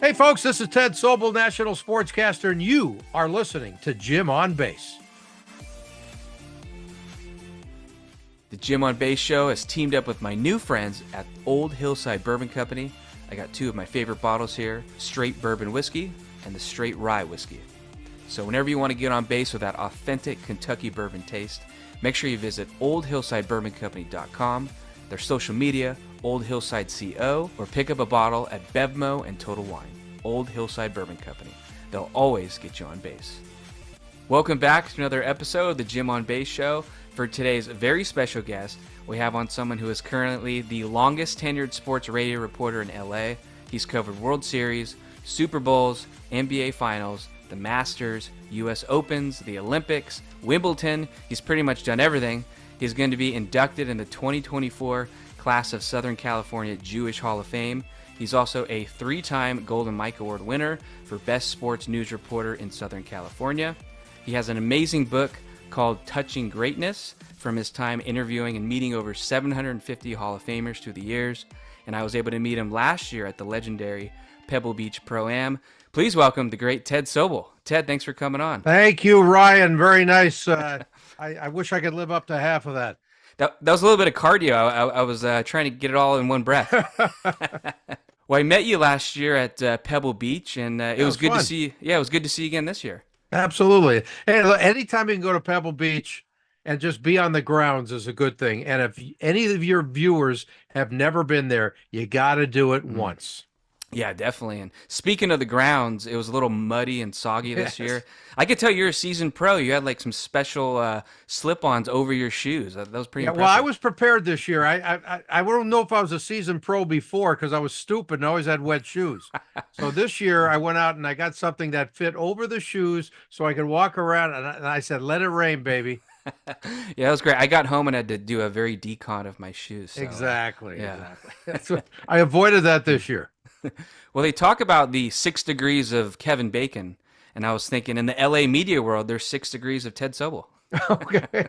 Hey, folks, this is Ted Sobel, National Sportscaster, and you are listening to Jim on Base. The Jim on Base show has teamed up with my new friends at Old Hillside Bourbon Company. I got two of my favorite bottles here, Straight Bourbon Whiskey and the Straight Rye Whiskey. So whenever you want to get on base with that authentic Kentucky bourbon taste, make sure you visit oldhillsidebourboncompany.com, their social media, Old Hillside CO, or pick up a bottle at Bevmo and Total Wine. Old Hillside Bourbon Company. They'll always get you on base. Welcome back to another episode of the Jim on Base show. For today's very special guest, we have on someone who is currently the longest tenured sports radio reporter in LA. He's covered World Series, Super Bowls, NBA Finals, the Masters, US Opens, the Olympics, Wimbledon. He's pretty much done everything. He's going to be inducted in the 2024 class of Southern California Jewish Hall of Fame. He's also a three-time Golden Mike Award winner for Best Sports News Reporter in Southern California. He has an amazing book called Touching Greatness from his time interviewing and meeting over 750 Hall of Famers through the years. And I was able to meet him last year at the legendary Pebble Beach Pro-Am. Please welcome the great Ted Sobel. Ted, thanks for coming on. Thank you, Ryan. Very nice. I wish I could live up to half of that. That was a little bit of cardio. I was trying to get it all in one breath. Well, I met you last year at Pebble Beach, and it was good to see you. Yeah, it was good to see you again this year. Absolutely. Hey, look, anytime you can go to Pebble Beach and just be on the grounds is a good thing. And if any of your viewers have never been there, you got to do it once. Yeah, definitely. And speaking of the grounds, it was a little muddy and soggy this year. I could tell you're a seasoned pro. You had like some special slip-ons over your shoes. That was pretty impressive. Well, I was prepared this year. I don't know if I was a seasoned pro before because I was stupid and always had wet shoes. So this year I went out and I got something that fit over the shoes so I could walk around. And I said, let it rain, baby. Yeah, that was great. I got home and had to do a very decon of my shoes. So, exactly. Yeah. Exactly. I avoided that this year. Well, they talk about the 6 degrees of Kevin Bacon, and I was thinking in the LA media world, there's 6 degrees of Ted Sobel. Okay.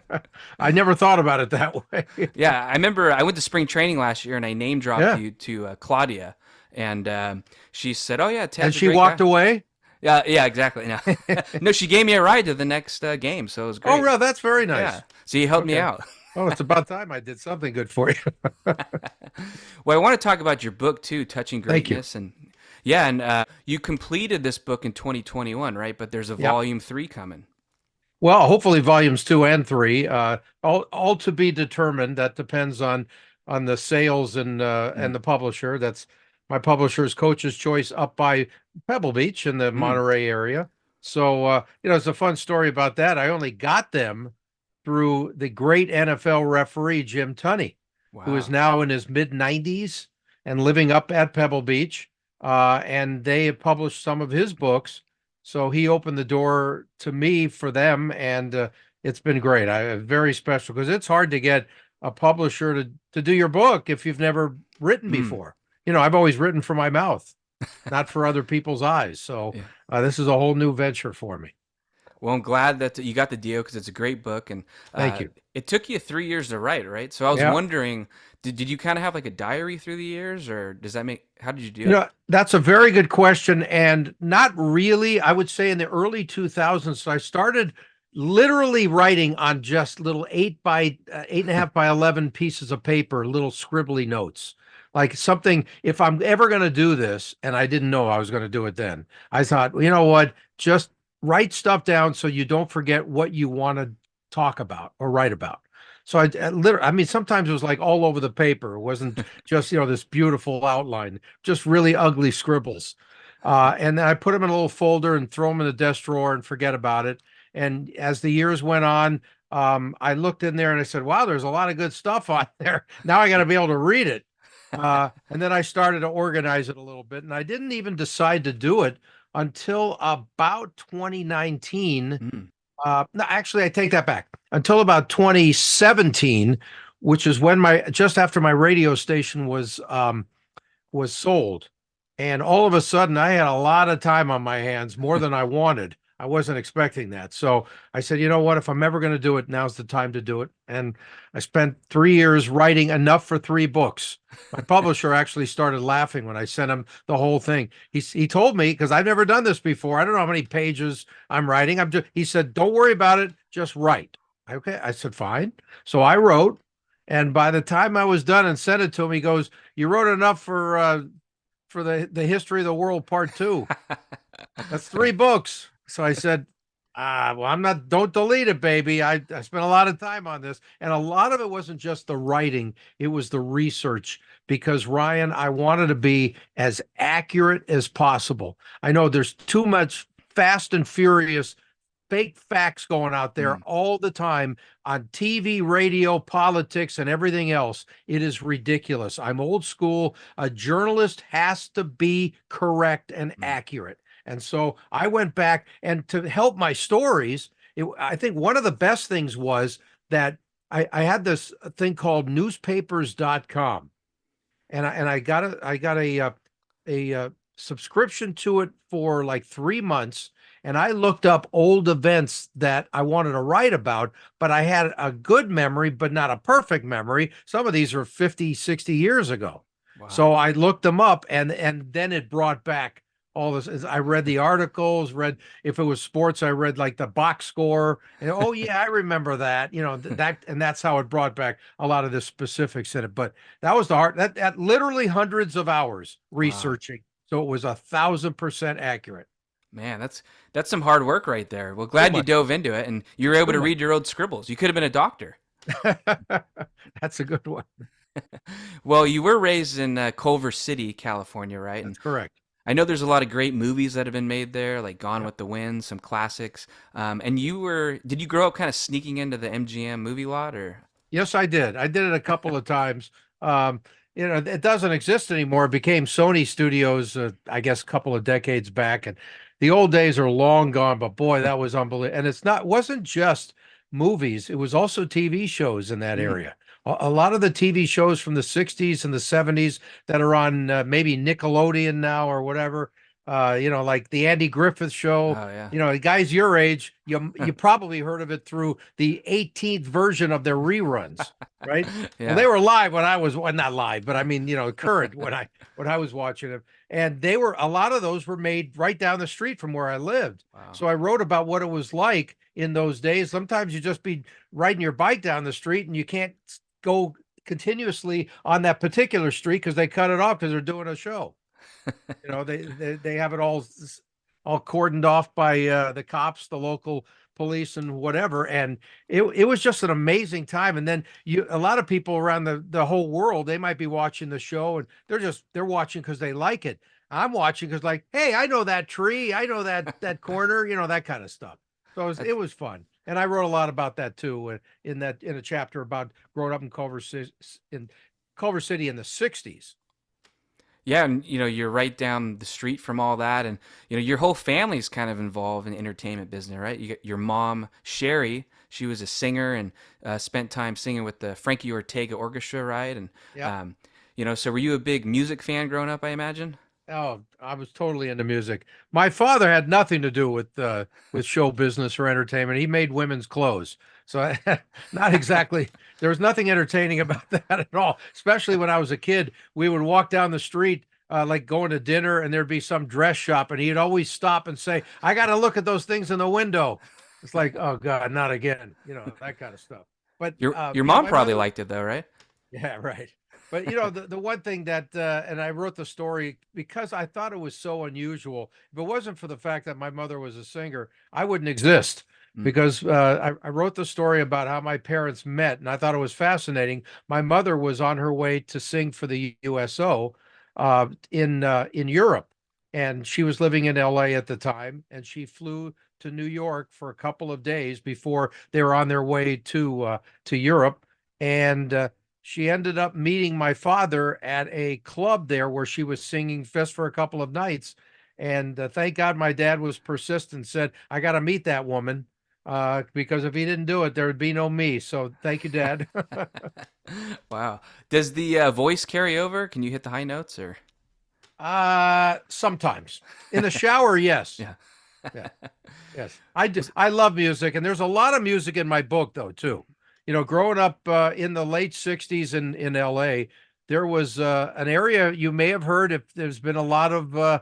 I never thought about it that way. Yeah, I remember I went to spring training last year, and I name dropped you to Claudia, and she said, "Oh yeah, Ted's and a she great walked guy." away. Yeah, exactly. No. No, she gave me a ride to the next game, so it was great. Oh, well, that's very nice. Yeah, so you helped me out. Oh, it's about time I did something good for you. Well, I want to talk about your book too, Touching Greatness, Thank and you completed this book in 2021, right? But there's a volume 3 coming. Well, hopefully volumes 2 and 3, all to be determined. That depends on the sales and the publisher. That's my publisher's Coach's Choice up by Pebble Beach in the Monterey area. So it's a fun story about that. I only got them through the great NFL referee Jim Tunney, who is now in his mid-90s and living up at Pebble Beach. And they have published some of his books. So he opened the door to me for them, and it's been great. Very special because it's hard to get a publisher to do your book if you've never written before. I've always written for my mouth, not for other people's eyes. So this is a whole new venture for me. Well, I'm glad that you got the deal because it's a great book, and thank you. It took you 3 years to write, right? So I was wondering, did you kind of have like a diary through the years, or how did you do it? That's a very good question, and not really. I would say in the early 2000s, so I started literally writing on just little 8.5 by 11 pieces of paper, little scribbly notes. Like something, if I'm ever going to do this, and I didn't know I was going to do it then, I thought, you know what, just write stuff down so you don't forget what you want to talk about or write about. So I literally, sometimes it was like all over the paper. It wasn't just, this beautiful outline, just really ugly scribbles. And then I put them in a little folder and throw them in the desk drawer and forget about it. And as the years went on, I looked in there and I said, wow, there's a lot of good stuff on there. Now I got to be able to read it. And then I started to organize it a little bit, and I didn't even decide to do it until about 2019. No, actually, I take that back. Until about 2017, which is when just after my radio station was sold, and all of a sudden I had a lot of time on my hands, more than I wanted. I wasn't expecting that. So I said, you know what? If I'm ever going to do it, now's the time to do it. And I spent 3 years writing enough for 3 books. My publisher actually started laughing when I sent him the whole thing. He told me, because I've never done this before. I don't know how many pages I'm writing. He said, don't worry about it, just write. Okay. I said, fine. So I wrote. And by the time I was done and sent it to him, he goes, you wrote enough for the history of the world part two. That's 3 books. So I said, well, I'm not, don't delete it, baby. I spent a lot of time on this. And a lot of it wasn't just the writing, it was the research. Because Ryan, I wanted to be as accurate as possible. I know there's too much fast and furious fake facts going out there Mm, all the time on TV, radio, politics, and everything else. It is ridiculous. I'm old school. A journalist has to be correct and mm, accurate. And so I went back and to help my stories, I think one of the best things was that I had this thing called newspapers.com and I got a subscription to it for like 3 months. And I looked up old events that I wanted to write about, but I had a good memory, but not a perfect memory. Some of these are 50, 60 years ago. wow. So I looked them up and then it brought back all this. I read the articles, read if it was sports, I read like the box score. And oh yeah, I remember that. That and that's how it brought back a lot of the specifics in it. But that was the hard that literally hundreds of hours Wow. researching. So it was 1,000% accurate. Man, that's some hard work right there. Well, Too glad you much. dove into it and you were able Too to much. read your old scribbles. You could have been a doctor. That's a good one. Well, you were raised in Culver City, California, right? And That's correct. I know there's a lot of great movies that have been made there, like Gone Yep. with the Wind, some classics. And did you grow up kind of sneaking into the MGM movie lot or? Yes, I did. I did it a couple of times. Um, it doesn't exist anymore. It became Sony Studios, I guess, a couple of decades back, and the old days are long gone. But boy, that was unbelievable. And wasn't just movies; it was also TV shows in that Mm. area. A lot of the TV shows from the '60s and the '70s that are on maybe Nickelodeon now or whatever. Like the Andy Griffith Show. Oh yeah. Guys your age, you probably heard of it through the 18th version of their reruns, right? Well, Yeah. they were live when I was, well, not live, but I mean, current when I was watching them, and they were a lot of those were made right down the street from where I lived. Wow. So I wrote about what it was like in those days. Sometimes you just be riding your bike down the street and you can't go continuously on that particular street because they cut it off because they're doing a show. They have it all cordoned off by the cops, the local police, and whatever. And it was just an amazing time. And then a lot of people around the whole world, they might be watching the show and they're watching because they like it. I'm watching because like, hey, I know that tree, I know that corner, that kind of stuff. So That's it was fun. And I wrote a lot about that too in a chapter about growing up in Culver City in the '60s. Yeah, and you're right down the street from all that, and your whole family's kind of involved in the entertainment business, right? You got your mom, Sherry. She was a singer and spent time singing with the Frankie Ortega Orchestra, right? And Yeah. so were you a big music fan growing up? I imagine. Oh, I was totally into music. My father had nothing to do with show business or entertainment. He made women's clothes. So not exactly there was nothing entertaining about that at all. Especially when I was a kid, we would walk down the street like going to dinner and there'd be some dress shop and he'd always stop and say, "I got to look at those things in the window." It's like, "Oh God, not again." That kind of stuff. But Your mom my probably mother liked it though, right? yeah, right. But the one thing that and I wrote the story because I thought it was so unusual. If it wasn't for the fact that my mother was a singer, I wouldn't exist. Mm. Because I wrote the story about how my parents met, and I thought it was fascinating. My mother was on her way to sing for the USO in Europe, and she was living in LA at the time, and she flew to New York for a couple of days before they were on their way to Europe, and she ended up meeting my father at a club there where she was singing just for a couple of nights. And thank God my dad was persistent, said, I got to meet that woman because if he didn't do it, there would be no me. So thank you, Dad. Wow. Does the voice carry over? Can you hit the high notes or? Sometimes in the shower, yes. Yeah. Yeah. Yes. I love music, and there's a lot of music in my book though too. Growing up in the late 60s in LA, there was an area you may have heard if there's been a lot of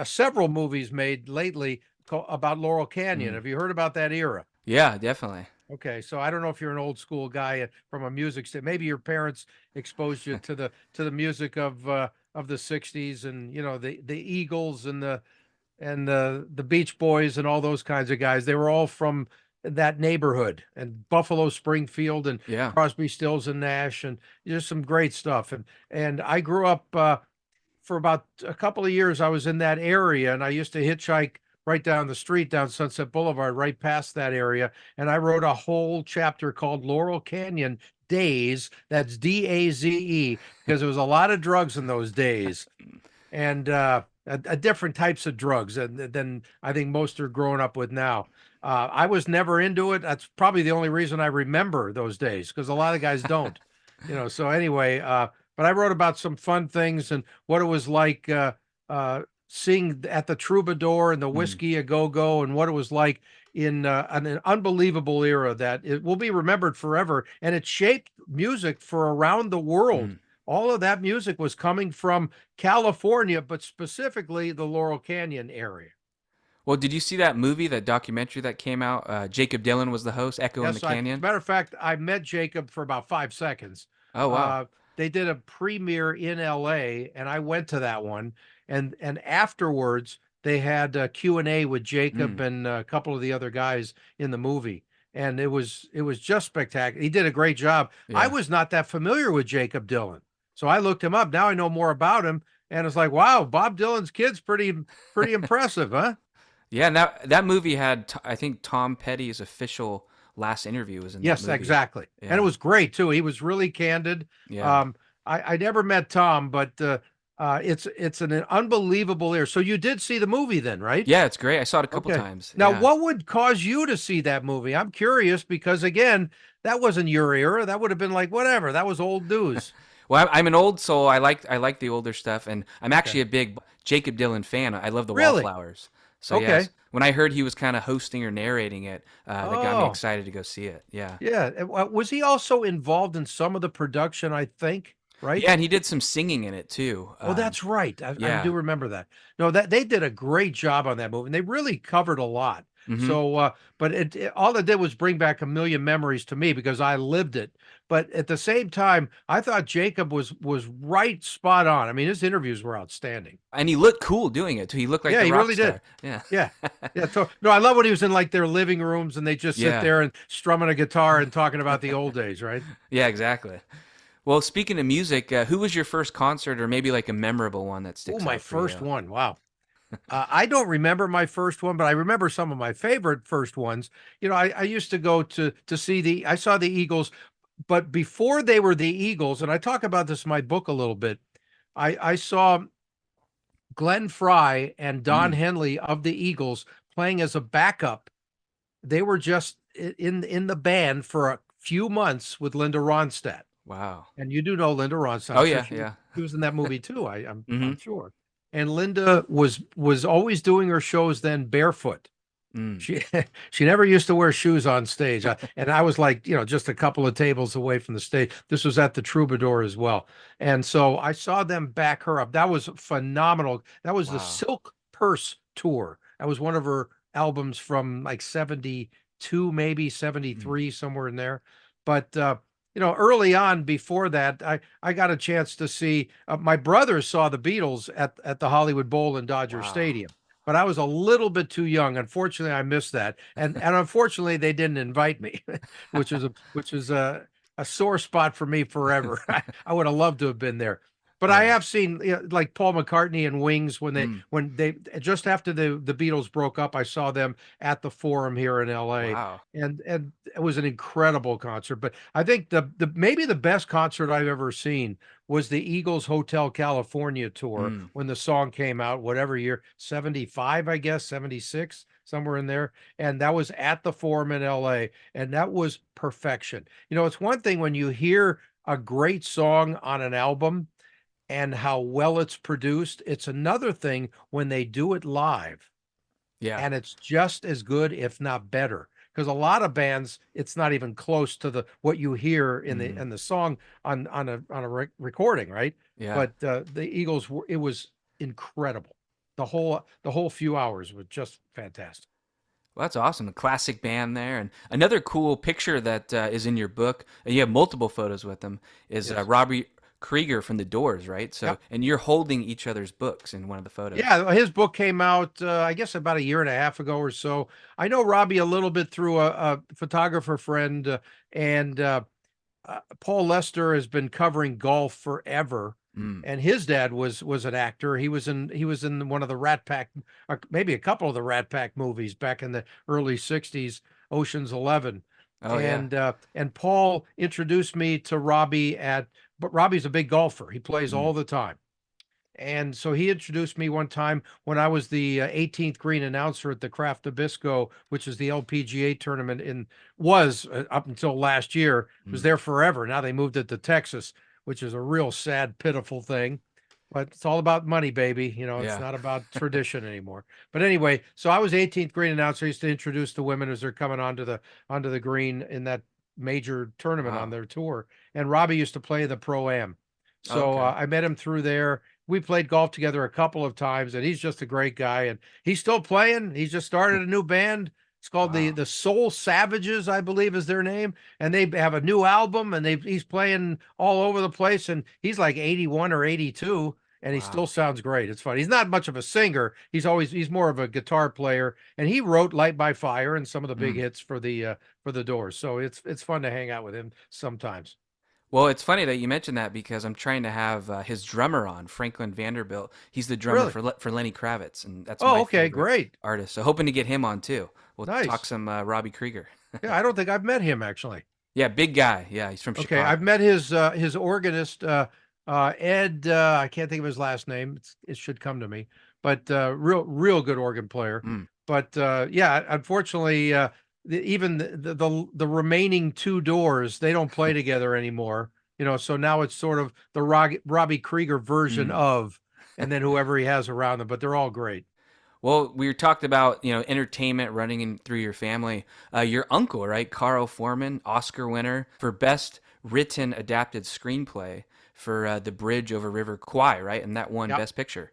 several movies made lately about Laurel Canyon. Mm. Have you heard about that era? Yeah, definitely. Okay, so I don't know if you're an old school guy from a music stand. Maybe your parents exposed you to the music of the 60s, and the Eagles and the Beach Boys and all those kinds of guys. They were all from that neighborhood, and Buffalo Springfield and Yeah. Crosby, Stills and Nash, and just some great stuff. And I grew up for about a couple of years. I was in that area, and I used to hitchhike right down the street down Sunset Boulevard, right past that area. And I wrote a whole chapter called Laurel Canyon Days. That's Daze, because there was a lot of drugs in those days, and different types of drugs than I think most are growing up with now. I was never into it. That's probably the only reason I remember those days, because a lot of guys don't. So anyway, but I wrote about some fun things and what it was like seeing at the Troubadour and the Mm. Whiskey a Go Go, and what it was like in an unbelievable era that it will be remembered forever. And it shaped music for around the world. Mm. All of that music was coming from California, but specifically the Laurel Canyon area. Well, did you see that movie, that documentary that came out? Jacob Dylan was the host, Echo in the Yes, as a Canyon. matter of fact, I met Jacob for about 5 seconds. Oh wow. Uh, they did a premiere in LA, and I went to that one. And afterwards, they had a Q&A with Jacob Mm. and a couple of the other guys in the movie, and it was just spectacular. He did a great job. I Yeah. was not that familiar with Jacob Dylan, so I looked him up. Now I know more about him, and it's like, wow, Bob Dylan's kid's pretty impressive, huh? Yeah, and that movie had I think Tom Petty's official last interview was in that Yes, movie. exactly. And it Yeah. was great too. He was really candid. Yeah. I never met Tom, but it's an unbelievable era. So you did see the movie then, right? Yeah, it's great. I saw it a couple Okay. times. Now, Yeah. what would cause you to see that movie? I'm curious because again, that wasn't your era. That would have been like whatever. That was old news. Well, I'm an old soul. I like the older stuff, and I'm actually Okay. a big Jacob Dylan fan. I love the Really? Wallflowers. So Okay. yes, when I heard he was kind of hosting or narrating it, that got me Oh, excited to go see it. Yeah. yeah. Was he also involved in some of the production, I think, right? Yeah, and he did some singing in it too. Oh, that's right. I Yeah. do remember that. No, that they did a great job on that movie, and they really covered a lot. Hmm. So, but all it did was bring back a million memories to me because I lived it. But at the same time, I thought Jacob was right spot on. I mean, his interviews were outstanding. And he looked cool doing it too. He looked like Yeah, the he rock really did. star. Yeah. Yeah, yeah. So, no, I love when he was in like their living rooms and they just sit Yeah. there and strumming a guitar and talking about the old days, right? Yeah, exactly. Well, speaking of music, who was your first concert, or maybe like a memorable one that Oh, sticks my out for first you? one. Wow. I don't remember my first one, but I remember some of my favorite first ones. I used to go to see I saw the Eagles, but before they were the Eagles, and I talk about this in my book a little bit. I saw Glenn Fry and Don Mm, Henley of the Eagles playing as a backup. They were just in the band for a few months with Linda Ronstadt. wow. And you do know Linda Ronstadt. Oh I'm sure yeah, she yeah. she was in that movie too. I'm Hmm. I'm sure. And Linda was always doing her shows then barefoot. Mm, She she never used to wear shoes on stage. And I was like, just a couple of tables away from the stage. This was at the Troubadour as well. And so I saw them back her up. That was phenomenal. That was the wow. Silk Purse tour. That was one of her albums from like 72, maybe Mm, 73, somewhere in there. But early on before that, I got a chance to see my brother saw the Beatles at the Hollywood Bowl in Dodger wow. Stadium, but I was a little bit too young. Unfortunately, I missed that, and unfortunately, they didn't invite me, which is a sore spot for me forever. I would have loved to have been there, but I Yeah. have seen like Paul McCartney and Wings when they Mm, when they just after the Beatles broke up. I saw them at the Forum here in L.A. wow. and it was an incredible concert. But I think the maybe the best concert I've ever seen was the Eagles Hotel California tour Mm, when the song came out, whatever year, 75, I guess, 76, somewhere in there. And that was at the Forum in LA. And that was perfection. It's one thing when you hear a great song on an album and how well it's produced. It's another thing when they do it live. Yeah. and it's just as good, if not better. Because a lot of bands, it's not even close to the what you hear Mm. in the song on a recording, right? Yeah. But the Eagles were it was incredible. The whole few hours was just fantastic. Well, that's awesome. A classic band there. And another cool picture that is in your book, and you have multiple photos with them, is Yes. Robbie Krieger from The Doors, right? So, Yep. and you're holding each other's books in one of the photos. Yeah, his book came out, I guess, about a year and a half ago or so. I know Robbie a little bit through a photographer friend, and Paul Lester has been covering golf forever, Mm. and his dad was an actor. He was in one of the Rat Pack, or maybe a couple of the Rat Pack movies back in the early '60s, Ocean's 11, Oh, yeah. and Paul introduced me to Robbie but Robbie's a big golfer. He plays Mm. all the time. And so he introduced me one time when I was the 18th green announcer at the Kraft Nabisco, which is the LPGA tournament was up until last year, was Mm. there forever. Now they moved it to Texas, which is a real sad, pitiful thing. But it's all about money, baby. It's Yeah. not about tradition anymore. But anyway, so I was 18th green announcer. I used to introduce the women as they're coming onto the green in that major tournament on Wow. their tour. And Robbie used to play the Pro-Am. So Okay. I met him through there. We played golf together a couple of times, and he's just a great guy. And he's still playing. He's just started a new band. It's called the Wow. the Soul Savages, I believe, is their name. And they have a new album, and he's playing all over the place. And he's like 81 or 82, and he still Wow. sounds great. It's fun. He's not much of a singer. He's more of a guitar player, and he wrote "Light by Fire" and some of the big Mm. hits for the Doors. So it's fun to hang out with him sometimes. Well, it's funny that you mentioned that because I'm trying to have his drummer on, Franklin Vanderbilt. He's the drummer Really? for Lenny Kravitz, and that's Oh, my okay, favorite great, artist. So hoping to get him on too. We'll talk nice. some Robbie Krieger. Yeah, I don't think I've met him actually. Yeah, big guy. Yeah, he's from Okay, I've Chicago. met his organist, Ed. I can't think of his last name. It should come to me, but real good organ player. Mm. But yeah, unfortunately, even the remaining two doors, they don't play together anymore. So now it's sort of the Robbie Krieger version Mm. of, and then whoever he has around them. But they're all great. Well, we talked about entertainment running in through your family. Your uncle, right, Carl Foreman, Oscar winner for best written adapted screenplay for The Bridge Over River Kwai, right, and that won Yeah. Best Picture.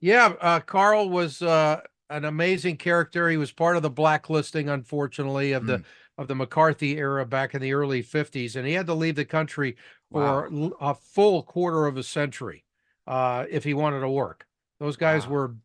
Yeah, Carl was an amazing character. He was part of the blacklisting, unfortunately, of the Mm. of the McCarthy era back in the early '50s, and he had to leave the country for Wow. a full quarter of a century if he wanted to work. Those guys Wow. were.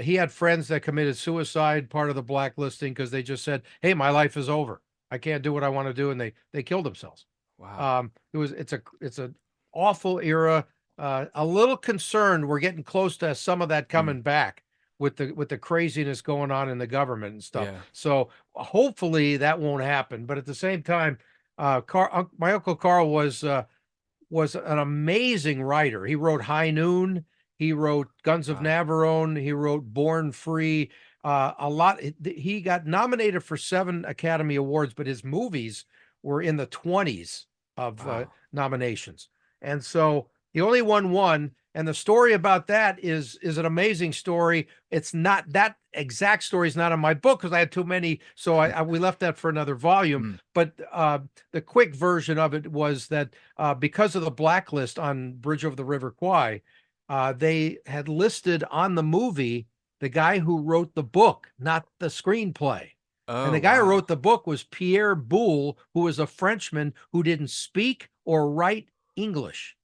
He had friends that committed suicide, part of the blacklisting, because they just said, "Hey, my life is over. I can't do what I want to do," and they killed themselves. Wow. It's a awful era. A little concerned we're getting close to some of that Mm. coming back with the craziness going on in the government and stuff. Yeah. So hopefully that won't happen. But at the same time, my uncle Carl was an amazing writer. He wrote High Noon. He wrote Guns of Wow. Navarone. He wrote Born Free. A lot. He got nominated for 7 Academy Awards, but his movies were in the 20s of Wow. nominations. And so he only won one. And the story about that is an amazing story. It's not that exact story is not in my book because I had too many, so we left that for another volume. Mm. But the quick version of it was that because of the blacklist on Bridge over the River Kwai, they had listed on the movie the guy who wrote the book, not the screenplay. And Oh, the guy who wow. wrote the book was Pierre Boulle, who was a Frenchman who didn't speak or write English.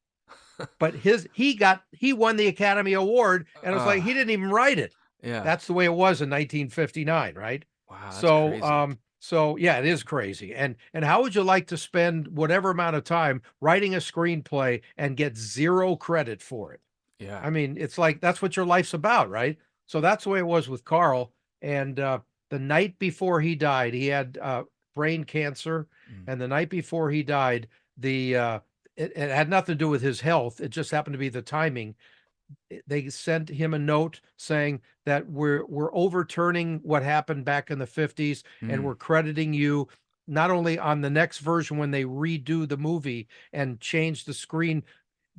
But he won the Academy Award, and it was like Uh, he didn't even write it. yeah. That's the way it was in 1959, right? Wow, that's So, crazy. so yeah, it is crazy. And how would you like to spend whatever amount of time writing a screenplay and get zero credit for it? Yeah. I mean, it's like that's what your life's about, right? So that's the way it was with Carl. And the night before he died, he had brain cancer, Mm. and the night before he died, it had nothing to do with his health. It just happened to be the timing. They sent him a note saying that we're overturning what happened back in the '50s, and Mm. we're crediting you not only on the next version when they redo the movie and change the screen,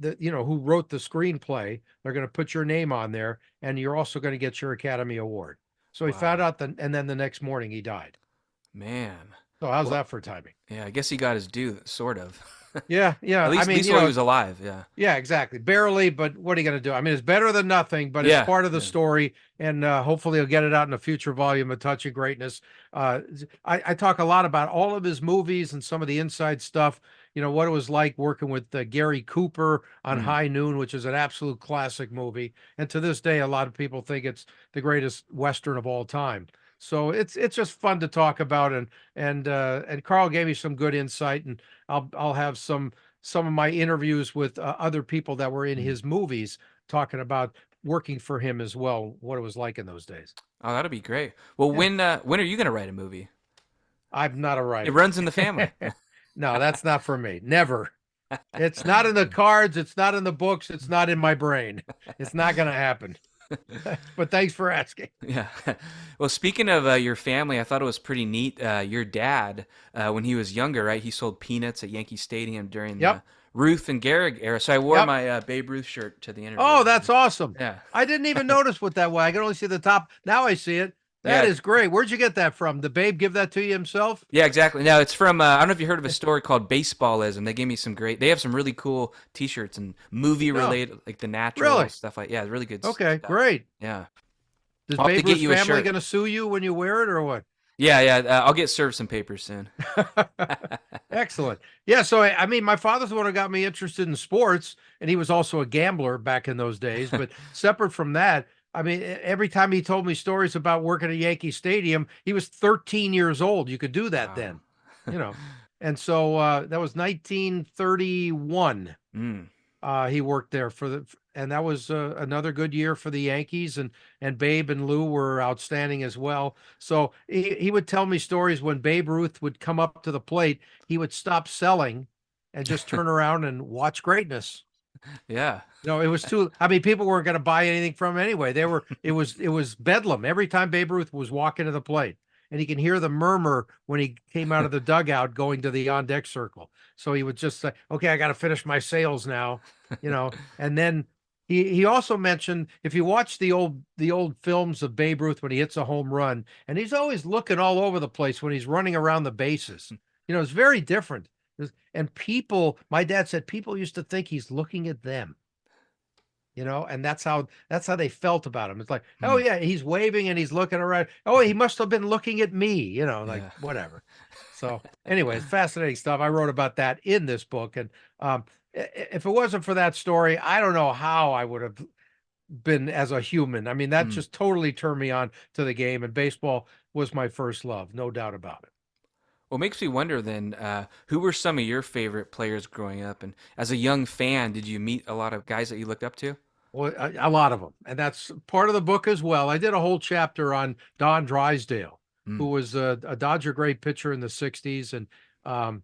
who wrote the screenplay, they're going to put your name on there, and you're also going to get your Academy Award. So he found Wow. out that, and then the next morning he died. Man. So how's Well, that for timing? yeah, I guess he got his due, sort of. Yeah, yeah. I At mean, least while he was alive. Yeah. yeah, exactly. Barely, but what are you going to do? I mean, it's better than nothing, but it's Yeah. part of the Yeah. story, and hopefully he'll get it out in a future volume of Touch of Greatness. I talk a lot about all of his movies and some of the inside stuff. You know what it was like working with Gary Cooper on Mm. High Noon, which is an absolute classic movie, and to this day, a lot of people think it's the greatest Western of all time. So it's just fun to talk about, and Carl gave me some good insight, and I'll have some of my interviews with other people that were in Mm. his movies talking about working for him as well, what it was like in those days. Oh, that'll be great. Well, Yeah, when are you gonna write a movie? I'm not a It writer. runs in the family. No, that's not for me. Never. It's not in the cards. It's not in the books. It's not in my brain. It's not going to happen. But thanks for asking. Yeah. Well, speaking of your family, I thought it was pretty neat. Your dad, when he was younger, right? He sold peanuts at Yankee Stadium during the Yep. Ruth and Gehrig era. So I wore Yep. my Babe Ruth shirt to the interview. Oh, that's awesome. Yeah. I didn't even notice what that was. I can only see the top. Now I see it. That Yeah. is great. Where'd you get that from? The Babe give that to you himself? Yeah, exactly. Now it's from I don't know if you heard of a store called Baseballism. They gave me some great. They have some really cool T-shirts and movie No, related, like The Natural really? stuff like. Yeah, really good Okay, stuff. great. Yeah, Is I'll have to Babe get Ruth's you a family shirt. going to sue you when you wear it or what? Yeah, yeah. I'll get served some papers soon. Excellent. Yeah. So, I mean, my father's the one who got me interested in sports, and he was also a gambler back in those days. But separate from that, I mean, every time he told me stories about working at Yankee Stadium, he was 13 years old. You could do that Wow. then, you know. And so that was 1931. Mm. He worked there and that was another good year for the Yankees, and Babe and Lou were outstanding as well. So he would tell me stories when Babe Ruth would come up to the plate, he would stop selling and just turn around and watch greatness. Yeah. It was too, I mean, people weren't going to buy anything from him anyway. It was bedlam every time Babe Ruth was walking to the plate. And he can hear the murmur when he came out of the dugout going to the on deck circle. So he would just say, okay, I got to finish my sales now, and then he also mentioned, if you watch the old films of Babe Ruth when he hits a home run, and he's always looking all over the place when he's running around the bases. It's very different. And people, my dad said, people used to think he's looking at them, and that's how they felt about him. It's like, oh Mm. yeah, he's waving and he's looking around. Oh, he must have been looking at me, like Yeah. whatever. So anyway, it's fascinating stuff. I wrote about that in this book. And if it wasn't for that story, I don't know how I would have been as a human. I mean, that Mm. just totally turned me on to the game, and baseball was my first love, no doubt about it. Well, it makes me wonder then, who were some of your favorite players growing up? And as a young fan, did you meet a lot of guys that you looked up to? Well, a lot of them, and that's part of the book as well. I did a whole chapter on Don Drysdale, who Mm. was a Dodger great pitcher in the '60s, and um,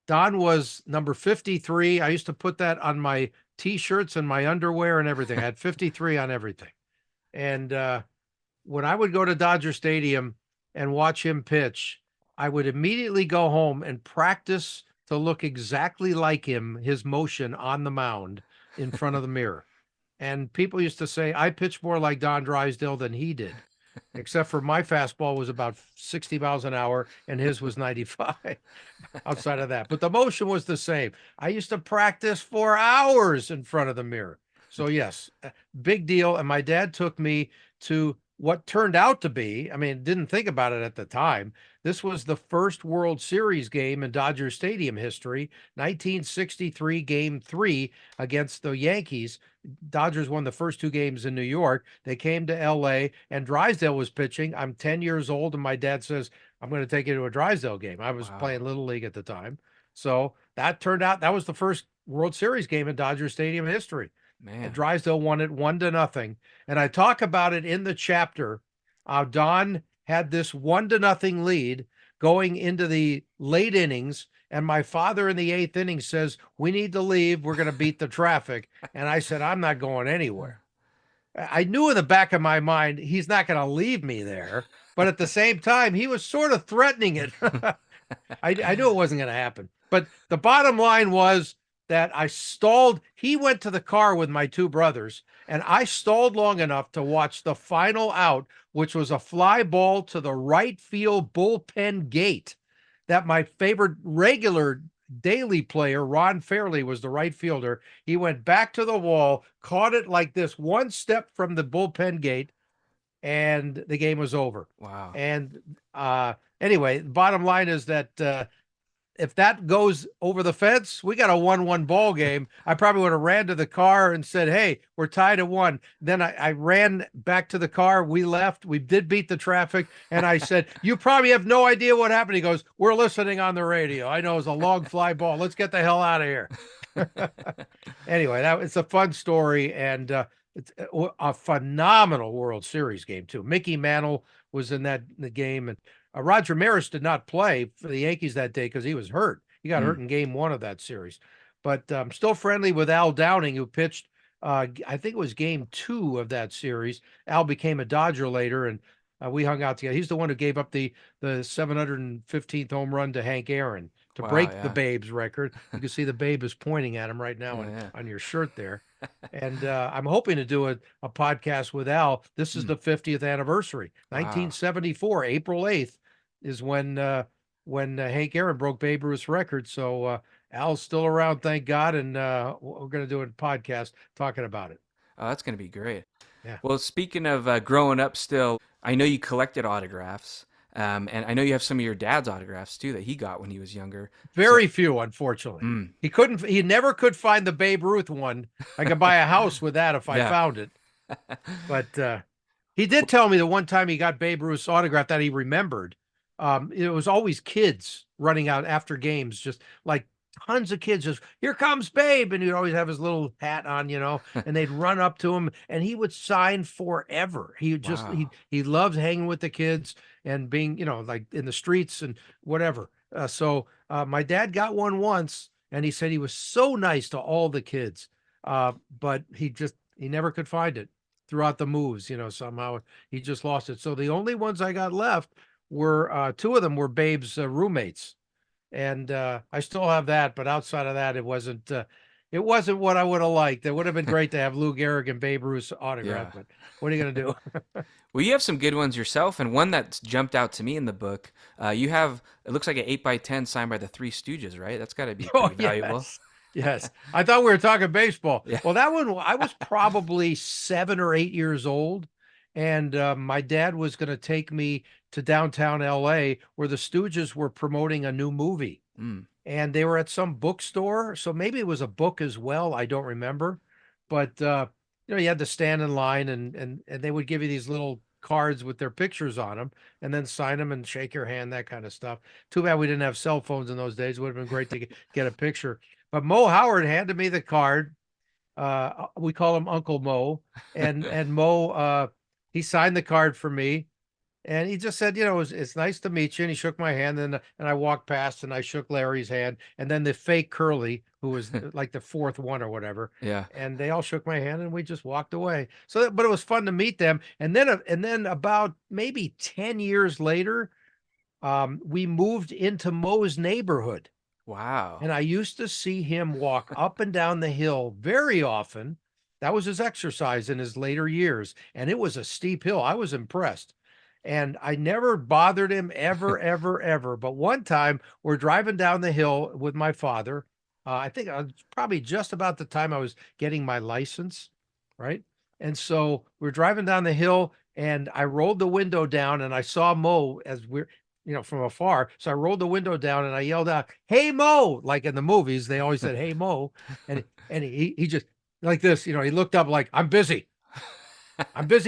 Don was number 53. I used to put that on my T-shirts and my underwear and everything. I had 53 on everything, and when I would go to Dodger Stadium and watch him pitch, I would immediately go home and practice to look exactly like him, his motion on the mound in front of the mirror. And people used to say I pitched more like Don Drysdale than he did, except for my fastball was about 60 miles an hour and his was 95 outside of that. But the motion was the same. I used to practice for hours in front of the mirror. So, yes, big deal. And my dad took me to what turned out to be, I mean, didn't think about it at the time. This was the first World Series game in Dodger Stadium history, 1963, Game 3 against the Yankees. Dodgers won the first two games in New York. They came to LA, and Drysdale was pitching. I'm 10 years old, and my dad says, I'm going to take you to a Drysdale game. I was Wow. playing Little League at the time. So that turned out, that was the first World Series game in Dodger Stadium history. And Man. Drysdale won it 1-0. And I talk about it in the chapter. Don had this 1-0 lead going into the late innings. And my father in the eighth inning says, we need to leave. We're going to beat the traffic. And I said, I'm not going anywhere. I knew in the back of my mind, he's not going to leave me there. But at the same time, he was sort of threatening it. I knew it wasn't going to happen. But the bottom line was that I stalled. He went to the car with my two brothers, And I stalled long enough to watch the final out, which was a fly ball to the right field bullpen gate that my favorite regular daily player, Ron Fairley, was the right fielder. He went back to the wall, caught it like this, one step from the bullpen gate, and the game was over. Wow. And anyway, bottom line is that if that goes over the fence, we got a 1-1 ball game. I probably would have ran to the car and said, hey, we're tied at 1. Then I ran back to the car. We left. We did beat the traffic. And I said, you probably have no idea what happened. He goes, we're listening on the radio. I know it was a long fly ball. Let's get the hell out of here. Anyway, it's a fun story. And it's a phenomenal World Series game, too. Mickey Mantle was in the game. And Roger Maris did not play for the Yankees that day because he was hurt. He got hurt in game 1 of that series. But I'm still friendly with Al Downing, who pitched, I think it was game 2 of that series. Al became a Dodger later, and we hung out together. He's the one who gave up the 715th home run to Hank Aaron to break the Babe's record. You can see the Babe is pointing at him right now on your shirt there. And I'm hoping to do a podcast with Al. This is the 50th anniversary. 1974, April 8th is when Hank Aaron broke Babe Ruth's record. So Al's still around, thank God, and we're going to do a podcast talking about it. Oh, that's going to be great. Yeah. Well, speaking of growing up still, I know you collected autographs. And I know you have some of your dad's autographs too that he got when he was younger. Very few, unfortunately. He never could find the Babe Ruth one. I could buy a house with that if I found it. But he did tell me the one time he got Babe Ruth's autograph that he remembered. It was always kids running out after games, just like tons of kids just, here comes Babe. And he'd always have his little hat on, and they'd run up to him and he would sign forever. He just, he loved hanging with the kids and being, like in the streets and whatever. So my dad got one once and he said he was so nice to all the kids. But he never could find it throughout the moves, somehow he just lost it. So the only ones I got left were, 2 of them were Babe's roommates. And I still have that, but outside of that, it wasn't what I would have liked. It would have been great to have Lou Gehrig and Babe Ruth's autograph, but what are you going to do? Well, you have some good ones yourself, and one that jumped out to me in the book, you have, it looks like an 8x10 signed by the Three Stooges, right? That's got to be pretty valuable. Yes. I thought we were talking baseball. Yeah. Well, that one, I was probably 7 or 8 years old, and my dad was going to take me to downtown LA where the Stooges were promoting a new movie. And they were at some bookstore. So maybe it was a book as well. I don't remember. But, you had to stand in line and they would give you these little cards with their pictures on them and then sign them and shake your hand, that kind of stuff. Too bad we didn't have cell phones in those days. It would have been great to get a picture. But Mo Howard handed me the card. We call him Uncle Mo. And Mo, he signed the card for me. And he just said, it's nice to meet you. And he shook my hand and I walked past and I shook Larry's hand. And then the fake Curly, who was like the 4th one or whatever. Yeah. And they all shook my hand and we just walked away. So, but it was fun to meet them. And then about maybe 10 years later, we moved into Mo's neighborhood. Wow. And I used to see him walk up and down the hill very often. That was his exercise in his later years. And it was a steep hill. I was impressed. And I never bothered him ever, ever, ever. But one time we're driving down the hill with my father. I think I was probably just about the time I was getting my license, right? And so we're driving down the hill and I rolled the window down and I saw Mo as we're, from afar. So I rolled the window down and I yelled out, "Hey, Mo," like in the movies, they always said, "Hey, Mo." And he just like this, he looked up like, I'm busy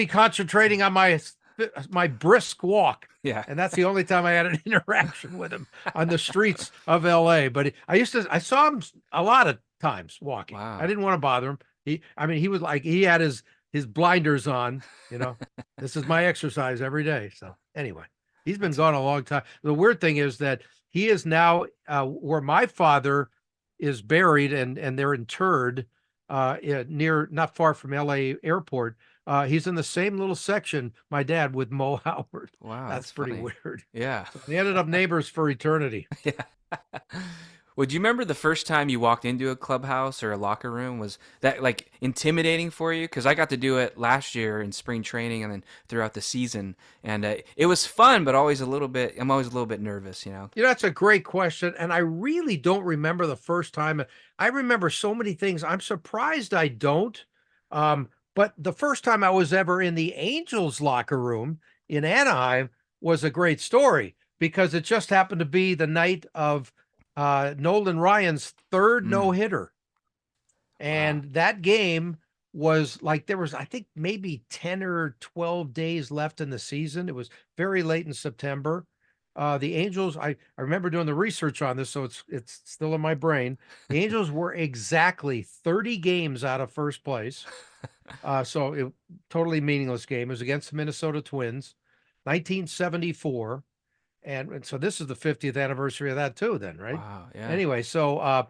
concentrating on my brisk walk. Yeah. And that's the only time I had an interaction with him on the streets of LA. But I saw him a lot of times walking. Wow. I didn't want to bother him. He was like, he had his blinders on, this is my exercise every day. So anyway, he's been gone a long time. The weird thing is that he is now where my father is buried and they're interred near, not far from LA airport. He's in the same little section, my dad, with Mo Howard. Wow. That's pretty funny. weird. Yeah. So they ended up neighbors for eternity. Yeah. Well, do you remember the first time you walked into a clubhouse or a locker room? Was that like intimidating for you? Because I got to do it last year in spring training and then throughout the season, and it was fun, but always a little bit. I'm always a little bit nervous, you know. That's a great question. And I really don't remember the first time. I remember so many things. I'm surprised I don't. Um, but the first time I was ever in the Angels locker room in Anaheim was a great story because it just happened to be the night of Nolan Ryan's third Mm, no-hitter. wow. And that game was like there was, I think, maybe 10 or 12 days left in the season. It was very late in September. The Angels, I remember doing the research on this, so it's still in my brain. The Angels were exactly 30 games out of first place. So it totally meaningless game. It was against the Minnesota Twins, 1974. And so this is the 50th anniversary of that too, then, right? Wow. Yeah. Anyway, so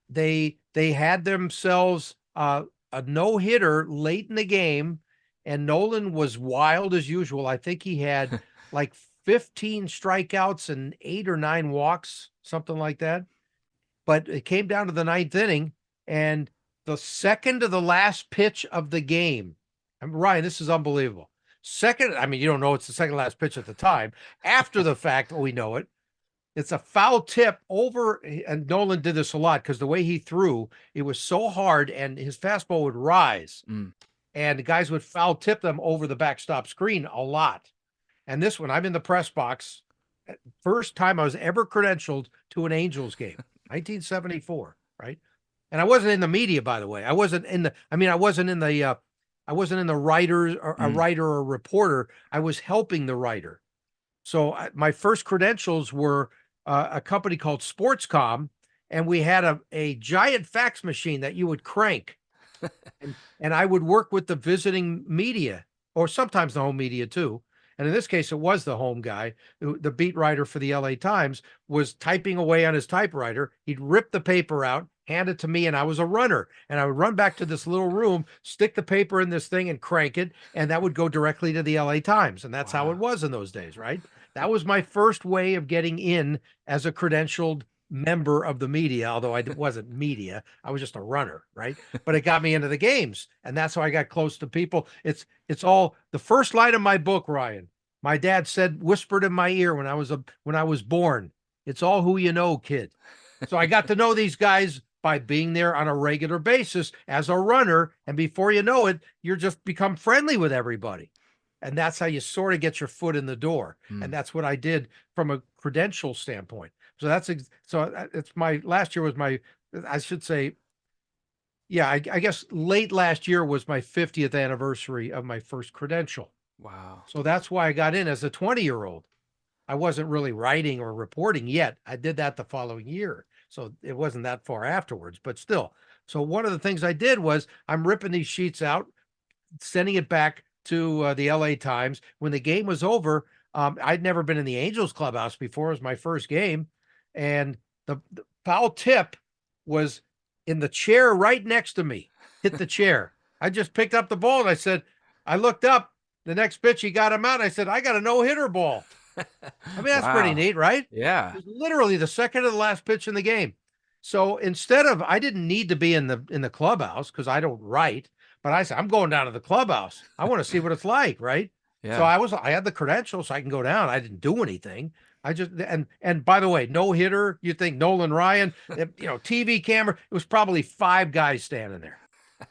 they had themselves a no-hitter late in the game, and Nolan was wild as usual. I think he had like 15 strikeouts and 8 or 9 walks, something like that. But it came down to the ninth inning, and the second to the last pitch of the game. Ryan, this is unbelievable. Second, I mean, you don't know it's the second to last pitch at the time. After the fact, we know it. It's a foul tip over, and Nolan did this a lot because the way he threw, it was so hard, and his fastball would rise, Mm. and the guys would foul tip them over the backstop screen a lot. And this one, I'm in the press box. First time I was ever credentialed to an Angels game, 1974, right? And I wasn't in the media, by the way. I wasn't in the, I mean, I wasn't in the writers or a Mm. writer or a reporter. I was helping the writer. So my first credentials were a company called Sportscom, and we had a giant fax machine that you would crank, and I would work with the visiting media, or sometimes the home media too. And in this case, it was the home guy. The beat writer for the LA Times was typing away on his typewriter. He'd rip the paper out, hand it to me, and I was a runner. And I would run back to this little room, stick the paper in this thing and crank it, and that would go directly to the LA Times. And that's how it Wow. was in those days, right? That was my first way of getting in as a credentialed member of the media, although I wasn't media. I was just a runner, right? But it got me into the games, and that's how I got close to people. It's all the first line of my book, Ryan. My dad said, whispered in my ear when I was born. It's all who you know, kid. So I got to know these guys by being there on a regular basis as a runner, and before you know it, you're just become friendly with everybody. And that's how you sort of get your foot in the door. And Mm. that's what I did from a credential standpoint. So it's my last year was my, I should say, yeah, I guess late last year was my 50th anniversary of my first credential. Wow. So that's why I got in as a 20-year-old. I wasn't really writing or reporting yet. I did that the following year. So it wasn't that far afterwards, but still. So one of the things I did was I'm ripping these sheets out, sending it back to the LA Times. When the game was over, I'd never been in the Angels clubhouse before. It was my first game. And the foul tip was in the chair right next to me, hit the chair. I just picked up the ball and I said, I looked up the next pitch. He got him out. I said, I got a no-hitter ball. I mean, that's pretty Wow. neat, right? Yeah. It was literally the second to the last pitch in the game. So instead of, I didn't need to be in the clubhouse because I don't write, but I said, I'm going down to the clubhouse. I want to see what it's like, right? So Yeah. I had the credentials so I can go down. I didn't do anything. I just, and by the way, no hitter, you think Nolan Ryan, TV camera, it was probably 5 guys standing there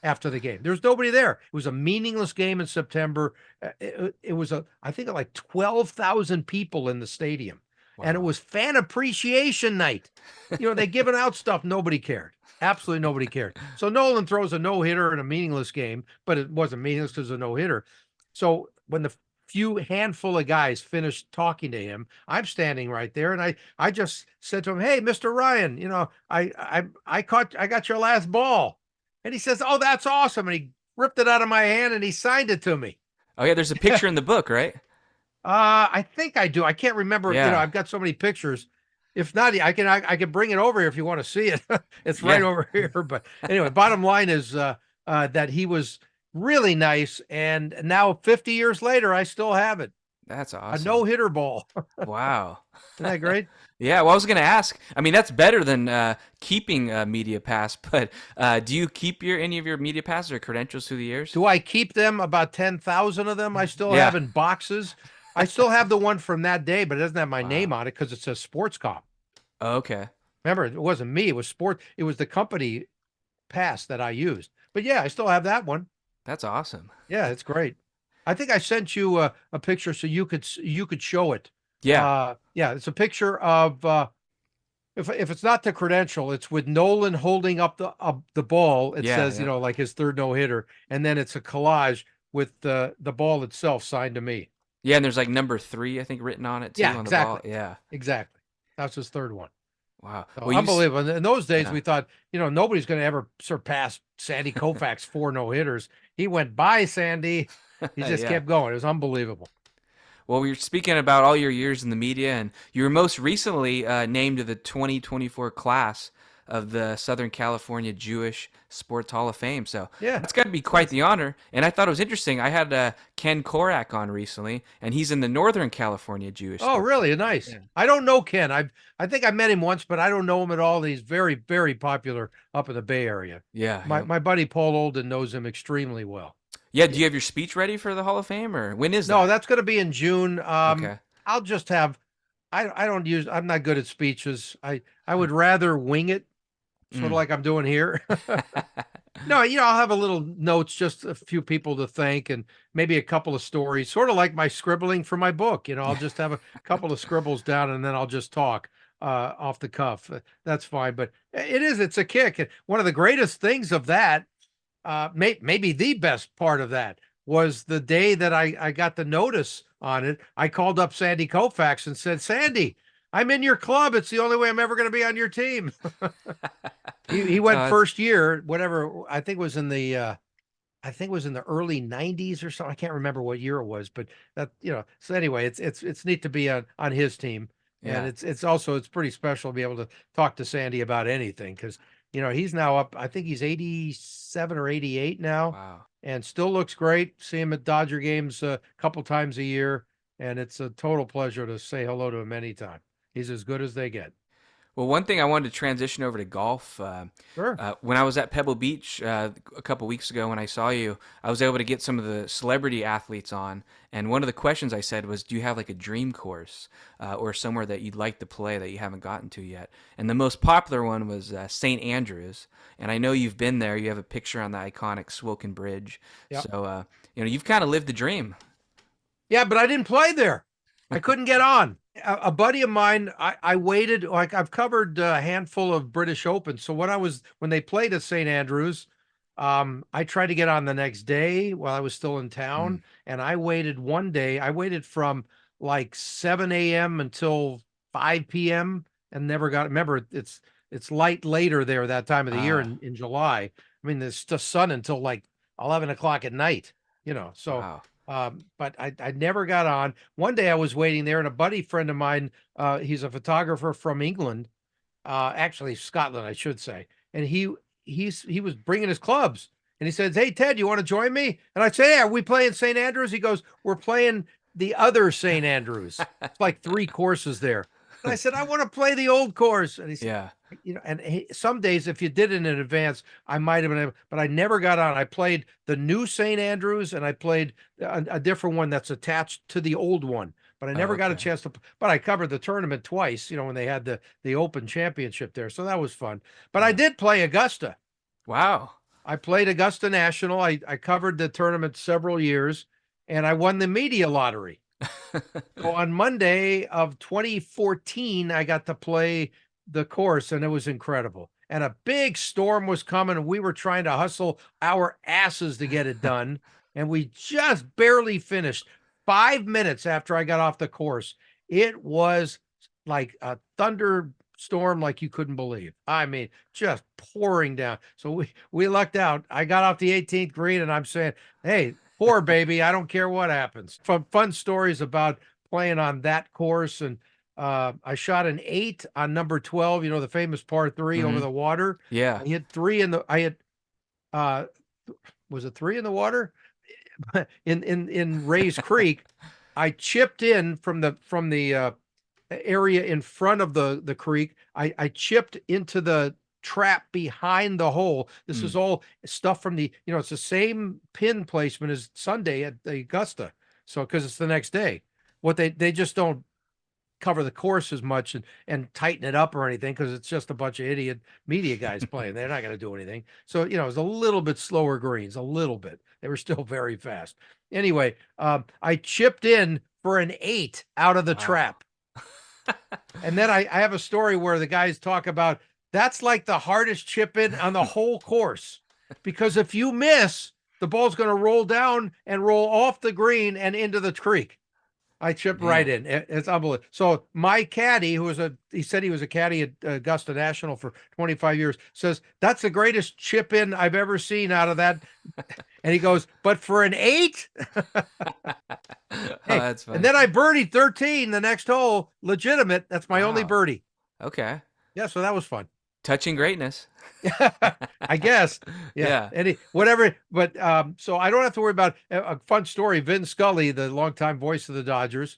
after the game. There was nobody there. It was a meaningless game in September. It was I think like 12,000 people in the stadium, and it Wow. was fan appreciation night. They giving out stuff. Nobody cared. Absolutely nobody cared. So Nolan throws a no hitter in a meaningless game, but it wasn't meaningless because of a no hitter. So when the few handful of guys finished talking to him, I'm standing right there, and I just said to him, "Hey, Mr. Ryan, I got your last ball." And he says, "Oh, that's awesome." And he ripped it out of my hand and he signed it to me. Oh yeah, there's a picture in the book, right? I think I do. I can't remember. Yeah. I've got so many pictures. If not, I can bring it over here if you want to see it. It's right Yeah. over here. But anyway, bottom line is that he was really nice, and now 50 years later, I still have it. That's A awesome. no-hitter ball. Wow. Isn't that great? Yeah, well, I was going to ask. I mean, that's better than keeping a media pass. But do you keep your any of your media passes or credentials through the years? Do I keep them? About 10,000 of them I still Yeah. have in boxes. I still have the one from that day, but it doesn't have my name Wow. on it because it says Sports Cop. Okay. Remember, it wasn't me. It was sport. It was the company pass that I used. But yeah, I still have that one. That's awesome. Yeah, it's great. I think I sent you a picture so you could show it. Yeah. Yeah, it's a picture of if it's not the credential, it's with Nolan holding up the ball. It Yeah. says, Yeah. like his third no hitter, and then it's a collage with the ball itself signed to me. Yeah. And there's like number 3, I think, written on it too Yeah, on the ball. exactly, Yeah. exactly. That's his third one. Wow. So Well, you. unbelievable. And in those days, Yeah. we thought, nobody's going to ever surpass Sandy Koufax 4 no hitters. He went by Sandy. He just Yeah. kept going. It was unbelievable. Well, we were speaking about all your years in the media, and you were most recently named to the 2024 class of the Southern California Jewish Sports Hall of Fame. So Yeah. that's got to be quite the honor. And I thought it was interesting. I had Ken Korak on recently, and he's in the Northern California Jewish Oh, Sports. really? Nice. Yeah. I don't know Ken. I think I met him once, but I don't know him at all. He's very, very popular up in the Bay Area. Yeah. My Yeah. my buddy Paul Olden knows him extremely well. Yeah. Do you have your speech ready for the Hall of Fame, or when is No, that? that's going to be in June. Okay. I'll just have. I don't use. I'm not good at speeches. I would rather wing it, sort of Mm. like I'm doing here. No, I'll have a little notes, just a few people to thank, and maybe a couple of stories, sort of like my scribbling for my book. I'll just have a couple of scribbles down, and then I'll just talk off the cuff. That's fine, but it's a kick. And one of the greatest things of that, maybe the best part of that, was the day that I got the notice on it. I called up Sandy Koufax and said, Sandy, I'm in your club. It's the only way I'm ever going to be on your team. He went No, first year, whatever. I think it was in the early 90s or something. I can't remember what year it was, but so anyway, it's neat to be on his team. And yeah. it's pretty special to be able to talk to Sandy about anything because he's now up. I think he's 87 or 88 now, Wow. and still looks great. See him at Dodger games a couple times a year, and it's a total pleasure to say hello to him anytime. He's as good as they get. Well, one thing I wanted to transition over to golf. Sure. When I was at Pebble Beach a couple weeks ago, when I saw you, I was able to get some of the celebrity athletes on. And one of the questions I said was, "Do you have like a dream course or somewhere that you'd like to play that you haven't gotten to yet?" And the most popular one was St. Andrews. And I know you've been there. You have a picture on the iconic Swilken Bridge. Yeah. So you've kind of lived the dream. Yeah, but I didn't play there. I couldn't get on. A buddy of mine, I waited, like I've covered a handful of British Opens. So when they played at St. Andrews, I tried to get on the next day while I was still in Mm. town. And I waited one day. I waited from like 7 a.m. until 5 p.m. and never got, remember, it's light later there that time of the year Ah, in July. I mean, there's the sun until like 11 o'clock at night, so wow. but I never got on. One day I was waiting there, and a buddy friend of mine, he's a photographer from England, actually Scotland, I should say, and he was bringing his clubs, and he says, "Hey Ted, you want to join me?" And I say, "Yeah, are we playing St. Andrews?" He goes, "We're playing the other St. Andrews. It's like 3 courses there." And I said, "I want to play the old course," and he said, Yeah. and some days if you did it in advance, I might have been able, but I never got on. I played the new St. Andrews, and I played a different one that's attached to the old one, but I Oh, never got a okay. chance to. But I covered the tournament twice, when they had the Open Championship there, so that was fun. But I Yeah. did play Augusta. Wow. I played Augusta National. I covered the tournament several years, and I won the media lottery. So on Monday of 2014, I got to play the course, and it was incredible. And a big storm was coming, and we were trying to hustle our asses to get it done. And we just barely finished 5 minutes after I got off the course. It was like a thunderstorm like you couldn't believe. I mean, just pouring down. So we lucked out. I got off the 18th green, and I'm saying, hey, poor baby, I don't care what happens. Fun stories about playing on that course. And I shot an 8 on number 12, the famous par 3 over Hmm. the water. Yeah. I hit 3 I had, was it 3 in the water? in Ray's Creek. I chipped in from the area in front of the creek. I chipped into the trap behind the hole. This is Mm. all stuff from it's the same pin placement as Sunday at the Augusta. So because it's the next day. What they just don't cover the course as much and tighten it up or anything because it's just a bunch of idiot media guys playing. They're not going to do anything. So, it was a little bit slower greens, a little bit. They were still very fast. Anyway, I chipped in for an 8 out of the Wow. trap. And then I have a story where the guys talk about that's like the hardest chip in on the whole course because if you miss, the ball's going to roll down and roll off the green and into the creek. I chipped right Man. in. It's unbelievable. So my caddy, he said he was a caddy at Augusta National for 25 years, says that's the greatest chip in I've ever seen out of that. And he goes, but for an 8, Oh, hey. that's And funny. then I birdied 13 the next hole, legitimate. That's my only Wow. birdie. Okay. Yeah, so that was fun. Touching greatness. I guess. Yeah. Yeah. Whatever. But so I don't have to worry about a fun story. Vin Scully, the longtime voice of the Dodgers,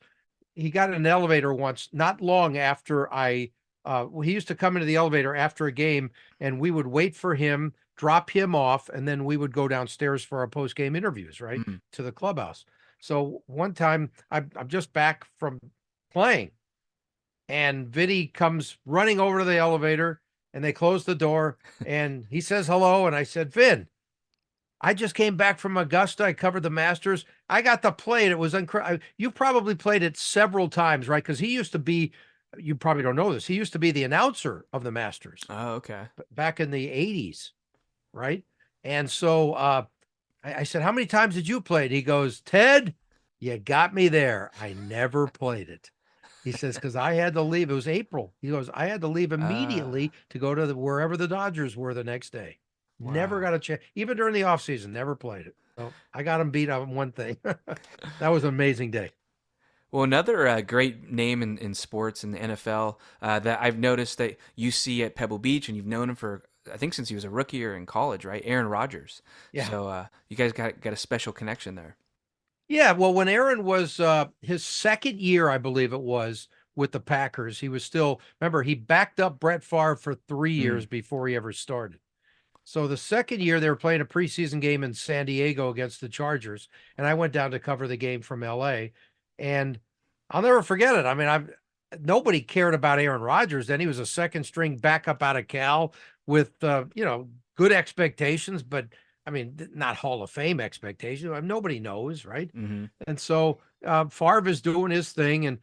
he got in an elevator once, not long after he used to come into the elevator after a game and we would wait for him, drop him off, and then we would go downstairs for our post-game interviews, right? Mm. To the clubhouse. So one time I'm just back from playing and Vinny comes running over to the elevator and they close the door and he says hello. And I said, Vin, I just came back from Augusta. I covered the Masters. I got to play it. It was incredible. You probably played it several times, right? Because he used to be, you probably don't know this, he used to be the announcer of the Masters Oh, okay. back in the 80s, right? And so I said, how many times did you play it? He goes, Ted, you got me there. I never played it. He says, because I had to leave. It was April. He goes, I had to leave immediately to go to wherever the Dodgers were the next day. Never Wow. got a chance. Even during the offseason, never played it. So I got him beat on one thing. That was an amazing day. Well, another great name in sports in the NFL that I've noticed that you see at Pebble Beach, and you've known him for, I think, since he was a rookie or in college, right? Aaron Rodgers. Yeah. So you guys got a special connection there. Yeah. Well, when Aaron was his second year, I believe it was, with the Packers, he was still, remember, he backed up Brett Favre for 3 years Mm. before he ever started. So the second year they were playing a preseason game in San Diego against the Chargers, and I went down to cover the game from LA. And I'll never forget it. I mean, nobody cared about Aaron Rodgers then. He was a second string backup out of Cal with good expectations, but I mean, not Hall of Fame expectations. I mean, nobody knows, right? Hmm. And so Favre is doing his thing, and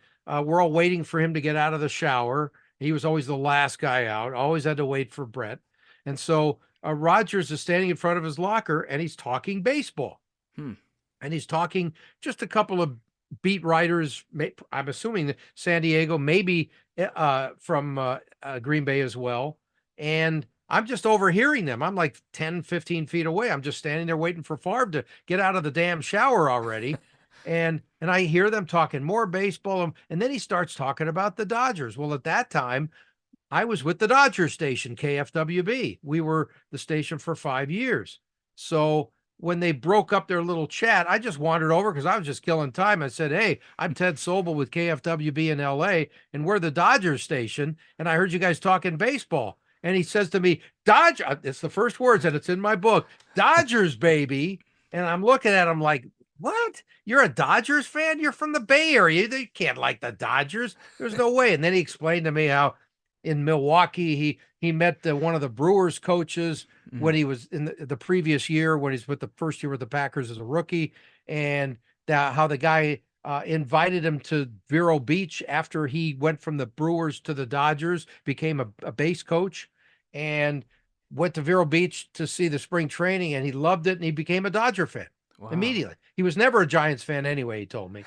we're all waiting for him to get out of the shower. He was always the last guy out, always had to wait for Brett. And so Rodgers is standing in front of his locker and he's talking baseball. Hmm. And he's talking just a couple of beat writers. I'm assuming San Diego, maybe from Green Bay as well. And I'm just overhearing them. I'm like 10, 15 feet away. I'm just standing there waiting for Favre to get out of the damn shower already. And I hear them talking more baseball. And then he starts talking about the Dodgers. Well, at that time, I was with the Dodgers station, KFWB. We were the station for 5 years. So when they broke up their little chat, I just wandered over because I was just killing time. I said, hey, I'm Ted Sobel with KFWB in LA, and we're the Dodgers station. And I heard you guys talking baseball. And he says to me, Dodge, it's the first words, and it's in my book, Dodgers, baby. And I'm looking at him like, what? You're a Dodgers fan? You're from the Bay Area. You can't like the Dodgers. There's no way. And then he explained to me how in Milwaukee, he met one of the Brewers coaches when Hmm. he was in the previous year, when he's with the first year with the Packers as a rookie, and how the guy invited him to Vero Beach after he went from the Brewers to the Dodgers, became a base coach, and went to Vero Beach to see the spring training, and he loved it, and he became a Dodger fan Wow. immediately. He was never a Giants fan anyway, he told me.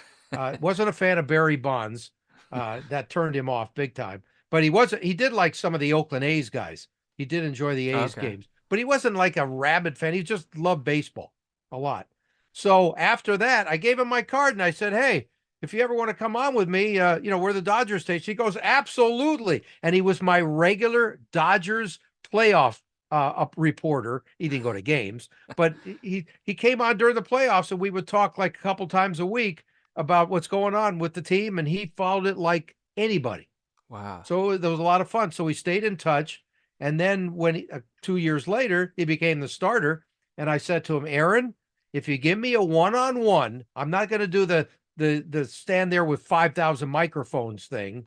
Wasn't a fan of Barry Bonds. That turned him off big time. But he did like some of the Oakland A's guys. He did enjoy the A's Okay. games, but he wasn't like a rabid fan. He just loved baseball a lot. So after that, I gave him my card and I said, hey, if you ever want to come on with me, we're the Dodgers station. He goes, absolutely. And he was my regular Dodgers playoff up reporter. He didn't go to games, but he came on during the playoffs and we would talk like a couple times a week about what's going on with the team, and he followed it like anybody. Wow. So there was a lot of fun. So we stayed in touch. And then when 2 years later, he became the starter. And I said to him, Aaron, if you give me a one-on-one, I'm not going to do the stand there with 5,000 microphones thing.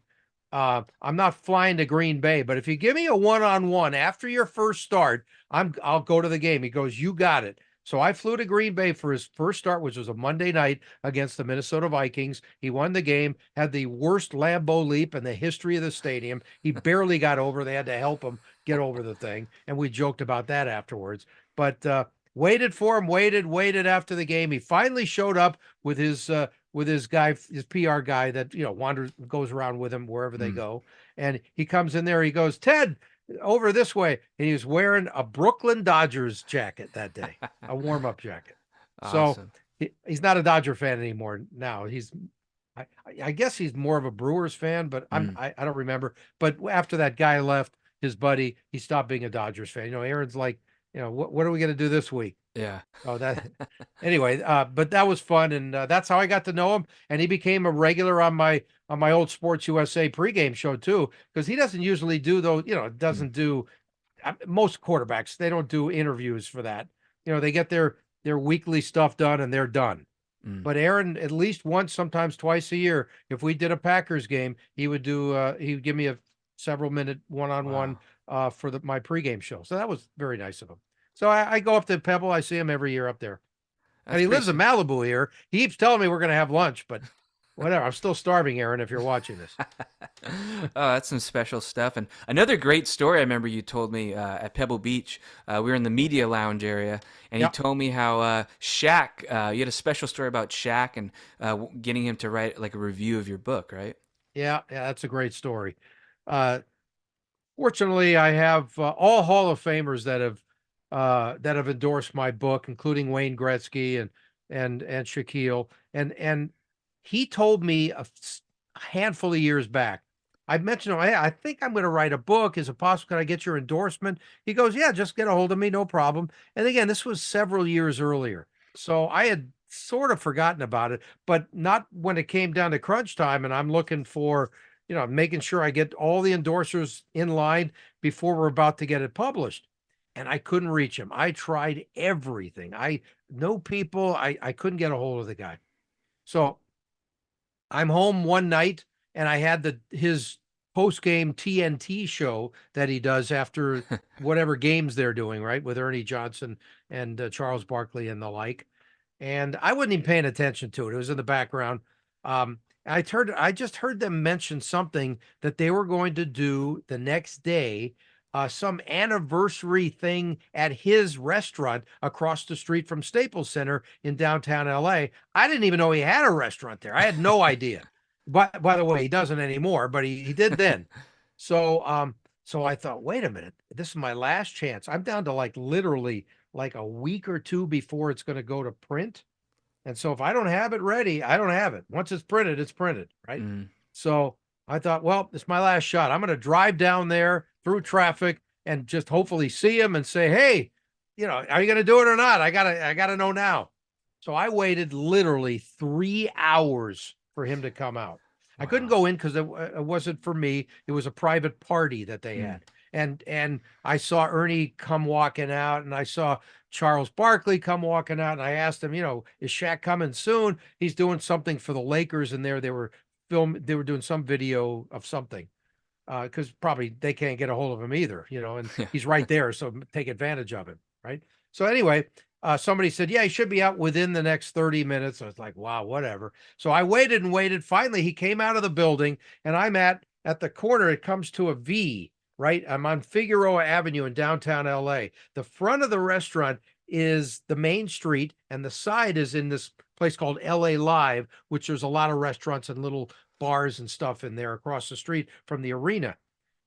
I'm not flying to Green Bay, but if you give me a one-on-one after your first start, I'll go to the game. He goes, you got it. So I flew to Green Bay for his first start, which was a Monday night against the Minnesota Vikings. He won the game, had the worst Lambeau leap in the history of the stadium. He barely got over. They had to help him get over the thing. And we joked about that afterwards. But waited for him, waited after the game. He finally showed up with his guy, his PR guy that, goes around with him wherever they go. And he comes in there, he goes, Ted, over this way. And he was wearing a Brooklyn Dodgers jacket that day, a warm-up jacket. Awesome. So he's not a Dodger fan anymore now. I guess he's more of a Brewers fan, but I don't remember. But after that guy left, his buddy, he stopped being a Dodgers fan. Aaron's like, what are we going to do this week? Yeah. Oh, anyway, but that was fun, and that's how I got to know him. And he became a regular on my old Sports USA pregame show too, because he doesn't usually do those. Doesn't do most quarterbacks. They don't do interviews for that. They get their weekly stuff done and they're done. But Aaron, at least once, sometimes twice a year, if we did a Packers game, he would give me a several minute one-on-one for my pregame show. So that was very nice of him. So I go up to Pebble. I see him every year up there. That's And he pretty lives in Malibu here. He keeps telling me we're going to have lunch, but whatever. I'm still starving, Aaron, if you're watching this. Oh, that's some special stuff. And another great story I remember you told me at Pebble Beach. We were in the media lounge area, and you told me how Shaq, you had a special story about Shaq and getting him to write like a review of your book, right? Yeah, that's a great story. Fortunately, I have all Hall of Famers that have endorsed my book, including Wayne Gretzky and Shaquille. And he told me a handful of years back. I mentioned, hey, I think I'm going to write a book. Is it possible? Can I get your endorsement? He goes, yeah, just get a hold of me, no problem. And again, this was several years earlier, so I had sort of forgotten about it, but not when it came down to crunch time, and I'm looking for, making sure I get all the endorsers in line before we're about to get it published. And I couldn't reach him. I tried everything. I know people. I couldn't get a hold of the guy. So I'm home one night, and I had his post-game TNT show that he does after whatever games they're doing, right, with Ernie Johnson and Charles Barkley and the like. And I wasn't even paying attention to it. It was in the background. I just heard them mention something that they were going to do the next day, some anniversary thing at his restaurant across the street from Staples Center in downtown LA. I didn't even know he had a restaurant there. I had no idea. But by the way, he doesn't anymore, but he did then. So I thought, wait a minute, this is my last chance. I'm down to literally a week or two before it's going to go to print. And so if I don't have it ready, I don't have it. Once it's printed, right? So I thought, well, it's my last shot. I'm going to drive down there through traffic and just hopefully see him and say, hey, are you going to do it or not? I gotta know now. So I waited literally 3 hours for him to come out. I couldn't go in because it wasn't for me. It was a private party that they had. And I saw Ernie come walking out, and I saw Charles Barkley come walking out, and I asked him, is Shaq coming soon? He's doing something for the Lakers, and they were doing some video of something, because probably they can't get a hold of him either, and he's right there, so take advantage of him, right? So anyway, somebody said, yeah, he should be out within the next 30 minutes. I was like, wow, whatever. So I waited and waited. Finally, he came out of the building, and I'm at the corner. It comes to a V, right? I'm on Figueroa Avenue in downtown LA. The front of the restaurant is the main street, and the side is in this place called LA Live, which there's a lot of restaurants and little bars and stuff in there across the street from the arena.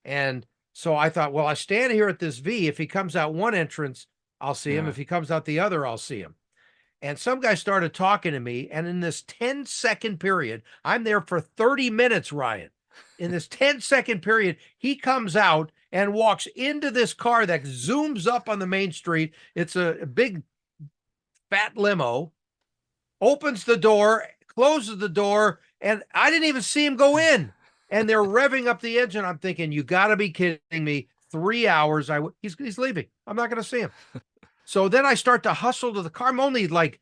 And so I thought, well, I stand here at this V. If he comes out one entrance, I'll see him. If he comes out the other, I'll see him. And some guy started talking to me. And in this 10-second period, I'm there for 30 minutes, Ryan. In this 10-second period, he comes out and walks into this car that zooms up on the main street. It's a big, fat limo, opens the door, closes the door, and I didn't even see him go in. And they're revving up the engine. I'm thinking, you got to be kidding me. 3 hours. He's leaving. I'm not going to see him. So then I start to hustle to the car. I'm only like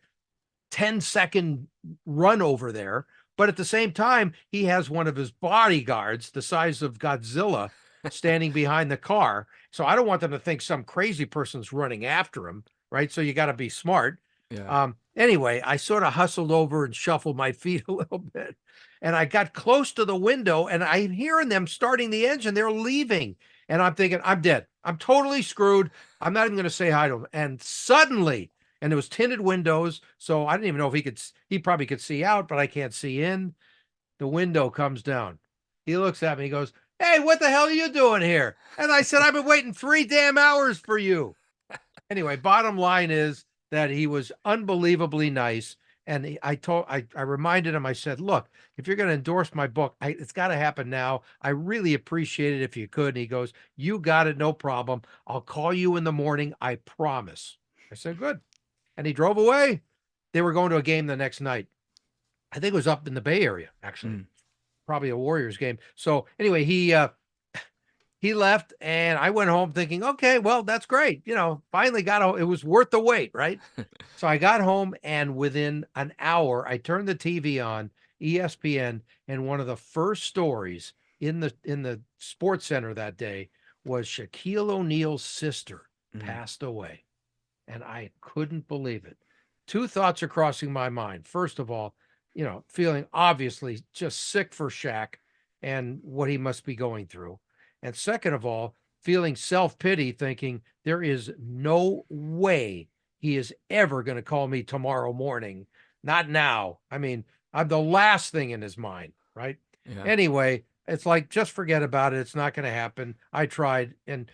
10-second run over there. But at the same time, he has one of his bodyguards, the size of Godzilla, standing behind the car. So I don't want them to think some crazy person's running after him, right? So you got to be smart. Yeah. Anyway, I sort of hustled over and shuffled my feet a little bit. And I got close to the window and I'm hearing them starting the engine. They're leaving. And I'm thinking, I'm dead. I'm totally screwed. I'm not even going to say hi to him. And suddenly, and there was tinted windows, so I didn't even know if he probably could see out, but I can't see in. The window comes down. He looks at me, he goes, "Hey, what the hell are you doing here?" And I said, "I've been waiting 3 damn hours for you." Anyway, bottom line is that he was unbelievably nice. And I reminded him, I said, "Look, if you're going to endorse my book, it's got to happen now. I really appreciate it if you could." And he goes, "You got it, no problem. I'll call you in the morning. I promise." I said, "Good." And he drove away. They were going to a game the next night. I think it was up in the Bay Area, actually. Probably a Warriors game. So anyway, he left and I went home thinking, okay, well, that's great. Finally got home. It was worth the wait, right? So I got home and within an hour, I turned the TV on, ESPN, and one of the first stories in the Sports Center that day was Shaquille O'Neal's sister passed away. And I couldn't believe it. Two thoughts are crossing my mind. First of all, feeling obviously just sick for Shaq and what he must be going through. And second of all, feeling self-pity, thinking there is no way he is ever going to call me tomorrow morning. Not now. I mean, I'm the last thing in his mind, right? Yeah. Anyway, it's like, just forget about it. It's not going to happen. I tried, and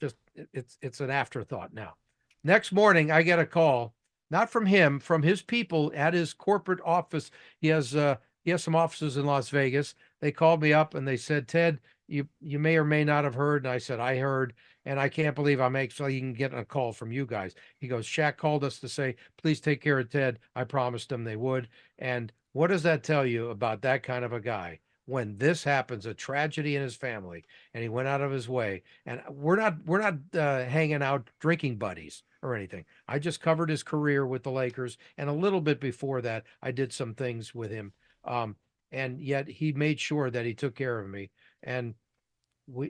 just it's an afterthought now. Next morning, I get a call, not from him, from his people at his corporate office. He has some offices in Las Vegas. They called me up and they said, "Ted, you may or may not have heard." And I said, "I heard, and I can't believe I'm actually getting a call from you guys." He goes, "Shaq called us to say, please take care of Ted. I promised them they would." And what does that tell you about that kind of a guy? When this happens, a tragedy in his family, and he went out of his way. And we're not hanging out drinking buddies or anything. I just covered his career with the Lakers, and a little bit before that, I did some things with him. And yet he made sure that he took care of me. And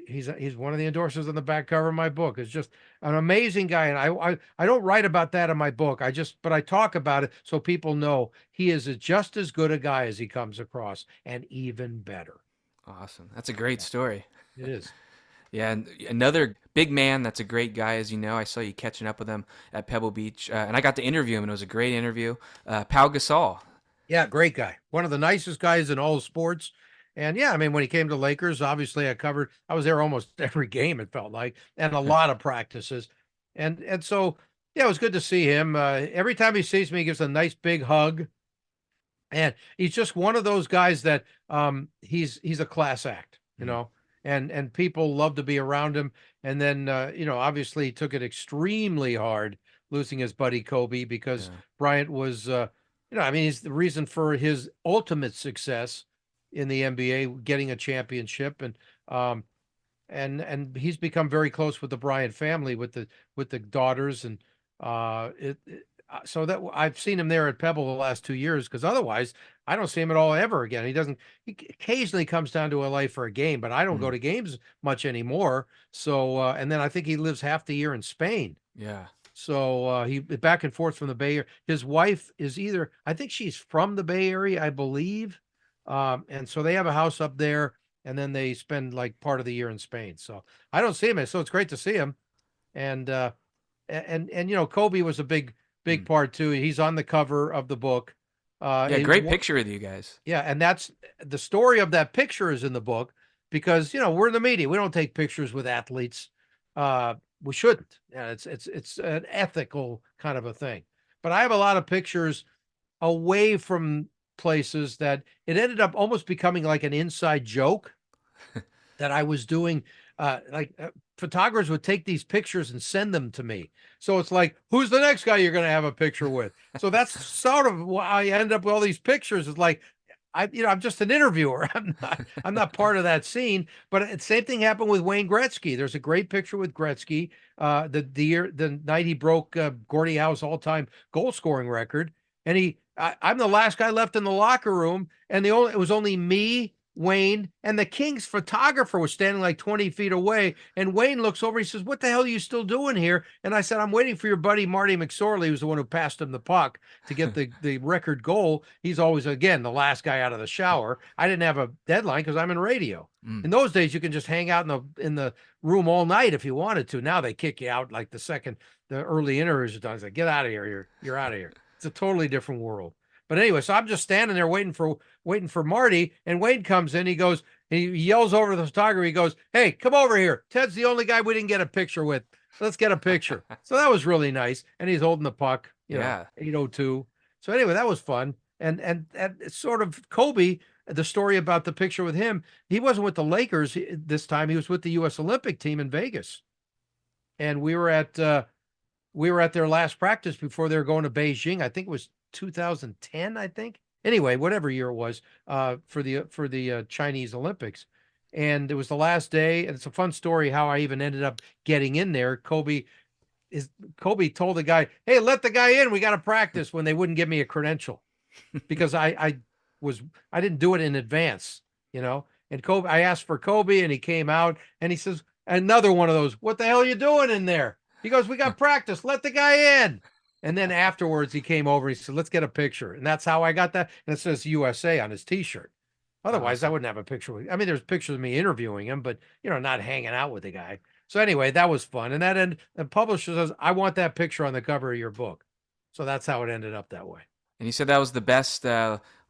he's one of the endorsers on the back cover of my book. It's just an amazing guy. And I don't write about that in my book. But I talk about it so people know he is just as good a guy as he comes across, and even better. Awesome. That's a great story. It is. Yeah, and another big man that's a great guy, as you know. I saw you catching up with him at Pebble Beach, and I got to interview him, and it was a great interview. Pau Gasol. Yeah, great guy. One of the nicest guys in all sports. And yeah, I mean, when he came to Lakers, obviously I was there almost every game, it felt like, and a lot of practices. And so, yeah, it was good to see him. Every time he sees me, he gives a nice big hug. And he's just one of those guys that he's a class act, and people love to be around him. And then obviously he took it extremely hard losing his buddy Kobe, because Bryant was I mean, he's the reason for his ultimate success in the NBA, getting a championship. And he's become very close with the Bryant family, with the daughters. And so that I've seen him there at Pebble the last 2 years, because otherwise I don't see him at all ever again. He occasionally comes down to LA for a game, but I don't go to games much anymore. So and then I think he lives half the year in Spain. Yeah. So he back and forth from the Bay Area. His wife is I think she's from the Bay Area, I believe. And so they have a house up there, and then they spend like part of the year in Spain. So I don't see him. So it's great to see him. And Kobe was a big part too. He's on the cover of the book. Yeah, great picture with you guys. Yeah, and that's the story of that picture is in the book, because we're in the media. We don't take pictures with athletes. We shouldn't. Yeah, it's an ethical kind of a thing. But I have a lot of pictures away from places that it ended up almost becoming like an inside joke that I was doing photographers would take these pictures and send them to me. So it's like, who's the next guy you're going to have a picture with? So that's sort of why I end up with all these pictures. It's like, I'm just an interviewer. I'm not part of that scene. But the same thing happened with Wayne Gretzky. There's a great picture with Gretzky, the night he broke Gordie Howe's all-time goal scoring record, and I'm the last guy left in the locker room, and it was only me, Wayne, and the Kings photographer was standing like 20 feet away. And Wayne looks over, he says, "What the hell are you still doing here?" And I said, "I'm waiting for your buddy Marty McSorley, who's the one who passed him the puck to get the record goal. He's always, again, the last guy out of the shower." I didn't have a deadline because I'm in radio. In those days, you can just hang out in the room all night if you wanted to. Now they kick you out like the early inners are done. It's like, get out of here. You're out of here. It's a totally different world. But anyway, so I'm just standing there waiting for Marty, and Wayne comes in. He goes, and he yells over to the photographer. He goes, "Hey, come over here. Ted's the only guy we didn't get a picture with. Let's get a picture." So that was really nice. And he's holding the puck, 8:02. So anyway, that was fun. And it's sort of Kobe, the story about the picture with him. He wasn't with the Lakers this time. He was with the U.S. Olympic team in Vegas. And we were at their last practice before they were going to Beijing. I think it was 2010, I think. Anyway, whatever year it was, for the Chinese Olympics. And it was the last day, and it's a fun story how I even ended up getting in there. Kobe told the guy, "Hey, let the guy in. We got to practice," when they wouldn't give me a credential because I didn't do it in advance, And I asked for Kobe, and he came out, and he says, another one of those, "What the hell are you doing in there?" He goes, "We got practice. Let the guy in." And then afterwards, he came over. He said, "Let's get a picture." And that's how I got that. And it says USA on his T-shirt. Otherwise, Awesome. I wouldn't have a picture with. I mean, there's pictures of me interviewing him, but not hanging out with the guy. So anyway, that was fun. And the publisher says, "I want that picture on the cover of your book." So that's how it ended up that way. And you said that was the best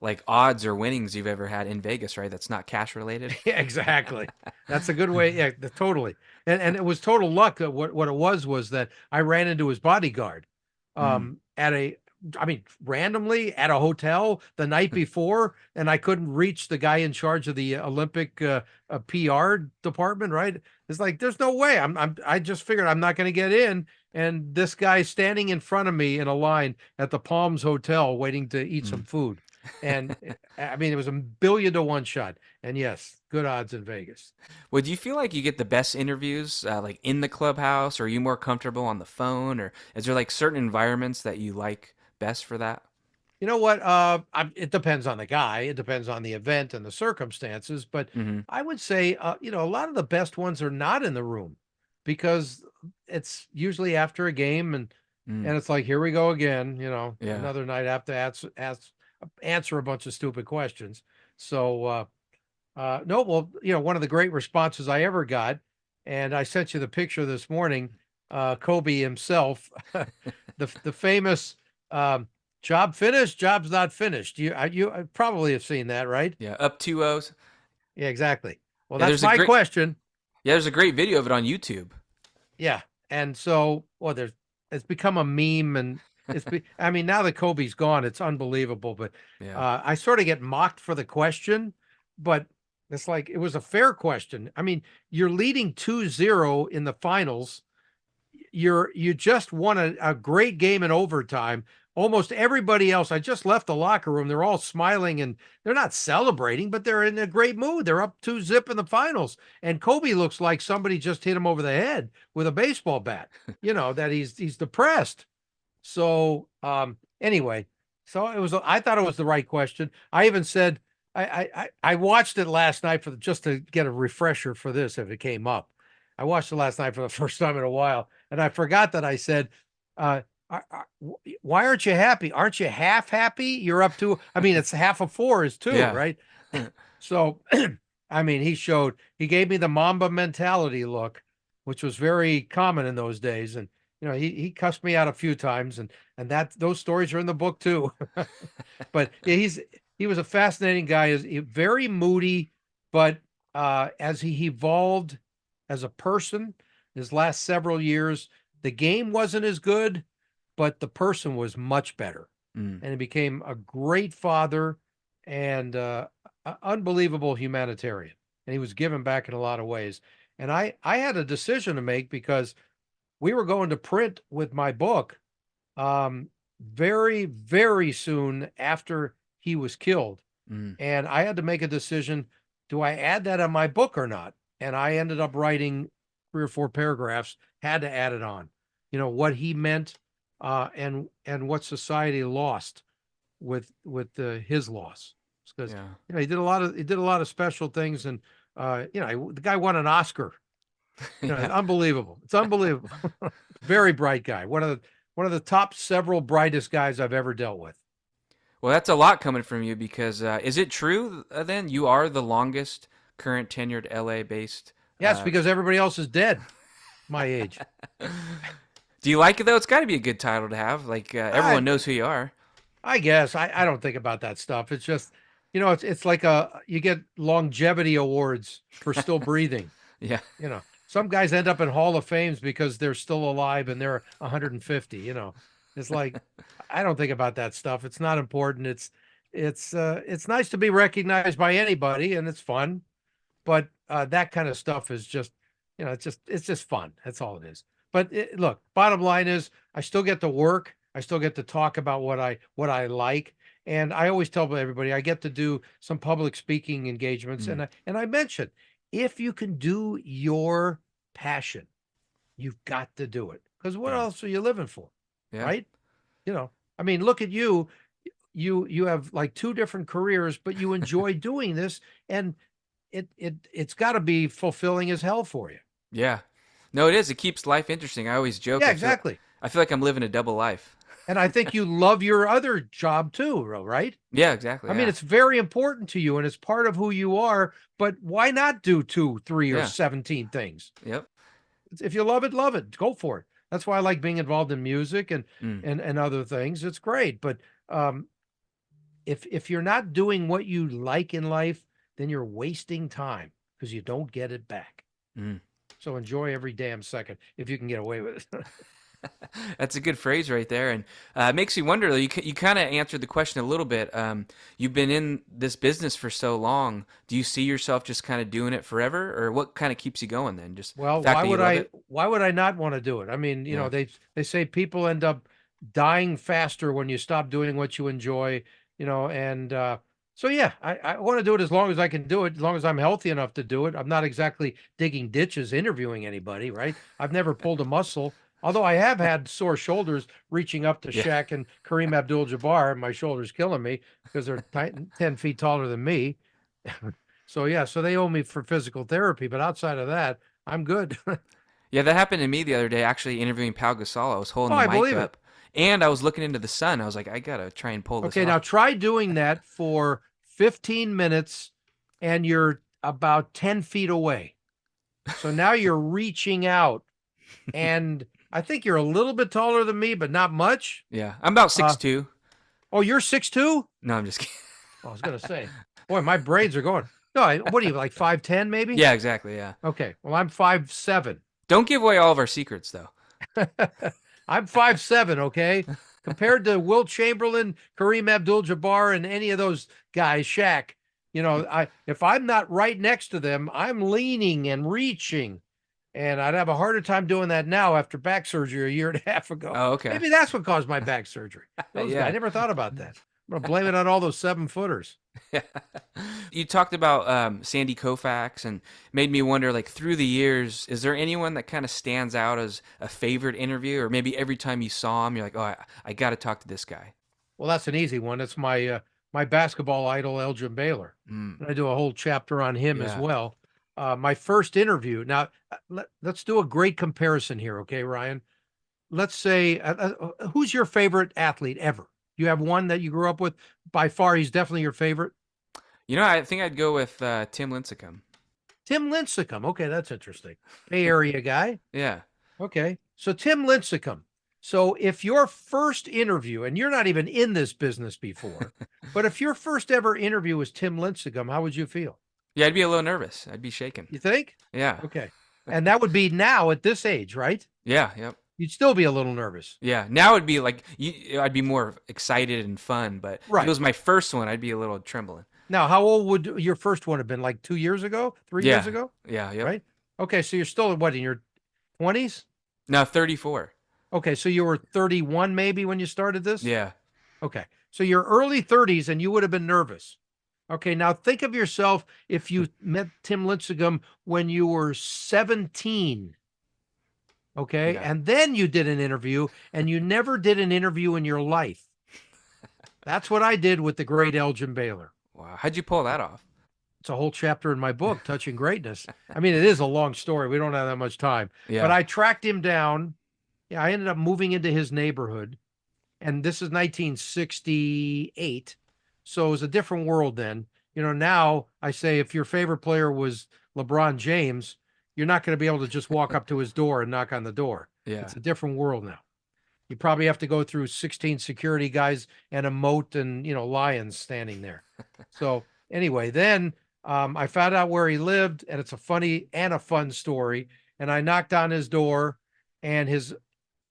like odds or winnings you've ever had in Vegas, right? That's not cash related. Yeah, exactly. That's a good way. Yeah, totally. And it was total luck. What it was that I ran into his bodyguard randomly at a hotel the night before, and I couldn't reach the guy in charge of the Olympic PR department. Right? It's like, there's no way. I just figured I'm not going to get in, and this guy's standing in front of me in a line at the Palms Hotel waiting to eat some food. And I mean, it was a 1,000,000,000 to 1 shot. And yes, good odds in Vegas. Well, do you feel like you get the best interviews like in the clubhouse, or are you more comfortable on the phone, or is there like certain environments that you like best for that? You know what? It depends on the guy. It depends on the event and the circumstances. But Mm-hmm. I would say, a lot of the best ones are not in the room because it's usually after a game, and it's like, here we go again. Yeah. Another night I have to answer a bunch of stupid questions. So no, well, one of the great responses I ever got, and I sent you the picture this morning. Kobe himself, the famous. Job finished, job's not finished. You probably have seen that, right? Yeah, up 2-0. Yeah, exactly. Well, Yeah, that's my question. Yeah, there's a great video of it on YouTube. Yeah. And so, well, it's become a meme, and I mean, now that Kobe's gone, it's unbelievable. But Yeah. I sort of get mocked for the question, but it's like, it was a fair question. I mean, you're leading 2-0 in the finals. You just won a great game in overtime. Almost everybody else, I just left the locker room. They're all smiling, and they're not celebrating, but they're in a great mood. They're up 2-0 in the finals. And Kobe looks like somebody just hit him over the head with a baseball bat, that he's depressed. So anyway, I thought it was the right question. I even said, I watched it last night just to get a refresher for this if it came up. I watched it last night for the first time in a while, and I forgot that I said, why aren't you happy? Aren't you half happy? You're up to, I mean, it's half of 4 is 2, Yeah. right? So, I mean, he gave me the Mamba mentality look, which was very common in those days. And, he cussed me out a few times, and those stories are in the book too. But yeah, he was a fascinating guy. Very moody, but as he evolved as a person, his last several years, the game wasn't as good, but the person was much better. And he became a great father and unbelievable humanitarian. And he was given back in a lot of ways. And I had a decision to make because we were going to print with my book very, very soon after he was killed. Mm. And I had to make a decision, do I add that on my book or not? And I ended up writing 3 or 4 paragraphs, had to add it on, what he meant, and what society lost with his loss. Because, Yeah. he did a lot of special things. And, the guy won an Oscar. It's Yeah. unbelievable. It's unbelievable. Very bright guy. One of the top several brightest guys I've ever dealt with. Well, that's a lot coming from you because is it true then you are the longest current tenured LA based? Yes, because everybody else is dead my age. Do you like it though? It's got to be a good title to have. Like everyone I knows who you are. I guess I don't think about that stuff. It's just, it's like you get longevity awards for still breathing. Yeah. Some guys end up in Hall of Fames because they're still alive and they're 150. It's like, I don't think about that stuff. It's not important. It's nice to be recognized by anybody, and it's fun. But that kind of stuff is just, it's just fun. That's all it is. But look, bottom line is, I still get to work. I still get to talk about what I like, and I always tell everybody I get to do some public speaking engagements, Mm. and I mention, if you can do your passion, you've got to do it, because what Yeah. else are you living for, Yeah. right? I mean, look at you. You have like 2 different careers, but you enjoy doing this, and it's got to be fulfilling as hell for you. Yeah. No, it is. It keeps life interesting. I always joke. Yeah, exactly. I feel like I'm living a double life. And I think you love your other job too, right? Yeah, exactly. I mean, Yeah. it's very important to you and it's part of who you are, but why not do 2, 3, or Yeah. 17 things? Yep. If you love it, go for it. That's why I like being involved in music and Mm. and other things. It's great. But um, if you're not doing what you like in life, then you're wasting time because you don't get it back. Mm. So enjoy every damn second if you can get away with it. That's a good phrase right there, and it makes you wonder. You kind of answered the question a little bit. You've been in this business for so long. Do you see yourself just kind of doing it forever, or what kind of keeps you going then? Just Well, the fact why that you would love I it? why would I not want to do it? I mean, Yeah. they say people end up dying faster when you stop doing what you enjoy, and so yeah, I want to do it as long as I can do it, as long as I'm healthy enough to do it. I'm not exactly digging ditches interviewing anybody, right? I've never pulled a muscle, although I have had sore shoulders reaching up to Yeah. Shaq and Kareem Abdul-Jabbar, and my shoulders killing me because they're 10 feet taller than me. So yeah, so they owe me for physical therapy, but outside of that, I'm good. Yeah, that happened to me the other day. Actually, interviewing Pau Gasol, I was holding Oh, the I mic believe it. up, and I was looking into the sun. I was like, I gotta try and pull this Okay, now off. try doing that for 15 minutes and you're about 10 feet away. So now you're reaching out, and I think you're a little bit taller than me, but not much. Yeah, I'm about Uh, 6'2". oh, you're 6'2"? No, I'm just kidding. I was going to say, boy, my brains are going. No, what are you, like 5'10" maybe? Yeah, exactly. Yeah. Okay, well, I'm 5'7". Don't give away all of our secrets, though. I'm 5'7", okay? Compared to Wilt Chamberlain, Kareem Abdul-Jabbar, and any of those guys, Shaq, if I'm not right next to them, I'm leaning and reaching. And I'd have a harder time doing that now after back surgery a year and a half ago. Oh, okay. Maybe that's what caused my back surgery. Those Yeah. guys, I never thought about that. I'm going to blame it on all those 7-footers. You talked about Sandy Koufax and made me wonder, like, through the years, is there anyone that kind of stands out as a favorite interview, or maybe every time you saw him, you're like, oh, I got to talk to this guy? Well, that's an easy one. It's my basketball idol, Elgin Baylor. Mm. And I do a whole chapter on him as Yeah. well. My first interview. Now, let's do a great comparison here, okay, Ryan? Let's say, who's your favorite athlete ever? You have one that you grew up with? By far, he's definitely your favorite. You know, I think I'd go with Tim Lincecum. Tim Lincecum. Okay, that's interesting. Bay Area guy. Yeah. Okay, so Tim Lincecum. So if your first interview, and you're not even in this business before, but if your first ever interview was Tim Lincecum, how would you feel? Yeah, I'd be a little nervous. I'd be shaking. You think? Yeah. Okay. And that would be now at this age, right? Yeah. Yep. You'd still be a little nervous. Yeah. Now it'd be like I'd be more excited and fun, but if Right. it was my first one, I'd be a little trembling. Now, how old would your first one have been? Like 2 years ago, 3 years ago? Yeah. Yep. Right? Okay, so you're still what, in your 20s? Now 34. Okay, so you were 31 maybe when you started this? Yeah. Okay. So your early 30s and you would have been nervous. Okay, now think of yourself if you met Tim Lincecum when you were 17. Okay, Yeah. and then you did an interview and you never did an interview in your life. That's what I did with the great Elgin Baylor. Wow. How'd you pull that off? It's a whole chapter in my book, Touching Greatness. I mean, it is a long story. We don't have that much time, but Yeah. I tracked him down. Yeah, I ended up moving into his neighborhood, and this is 1968. So it was a different world then. Now I say if your favorite player was LeBron James, you're not going to be able to just walk up to his door and knock on the door. Yeah. It's a different world now. You probably have to go through 16 security guys and a moat and, lions standing there. So anyway, then I found out where he lived, and it's a funny and a fun story. And I knocked on his door, and his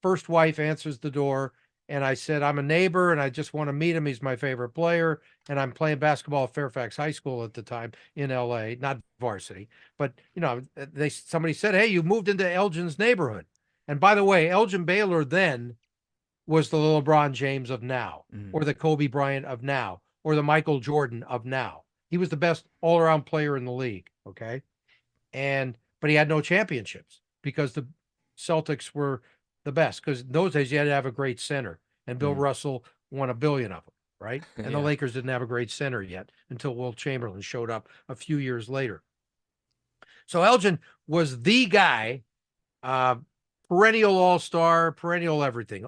first wife answers the door. And I said, I'm a neighbor and I just want to meet him. He's my favorite player. And I'm playing basketball at Fairfax High School at the time in LA, not varsity. But, somebody said, hey, you moved into Elgin's neighborhood. And by the way, Elgin Baylor then was the LeBron James of now, Mm. or the Kobe Bryant of now, or the Michael Jordan of now. He was the best all around player in the league. Okay. But he had no championships because the Celtics were the best. Because in those days you had to have a great center, and Bill Mm. Russell won a billion of them, right? And the Yeah. Lakers didn't have a great center yet until Wilt Chamberlain showed up a few years later. So Elgin was the guy, uh, perennial all-star, perennial everything.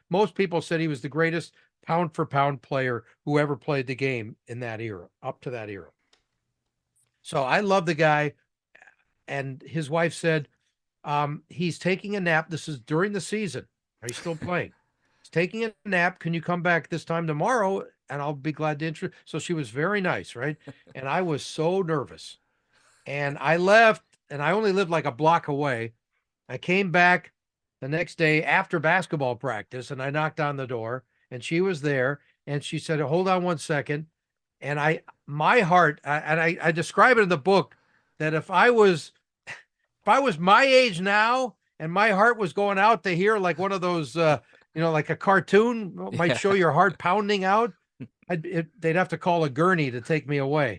Most people said he was the greatest pound for pound player who ever played the game in that era, up to that era. So I love the guy. And his wife said, he's taking a nap. This is during the season. Are you still playing? He's taking a nap. Can you come back this time tomorrow? And I'll be glad to introduce. So she was very nice, right? And I was so nervous. And I left, and I only lived like a block away. I came back the next day after basketball practice, and I knocked on the door, and she was there. And she said, hold on one second. And my heart, I describe it in the book that if I was my age now and my heart was going out to here, like one of those, like a cartoon might Yeah. show your heart pounding out, they'd have to call a gurney to take me away.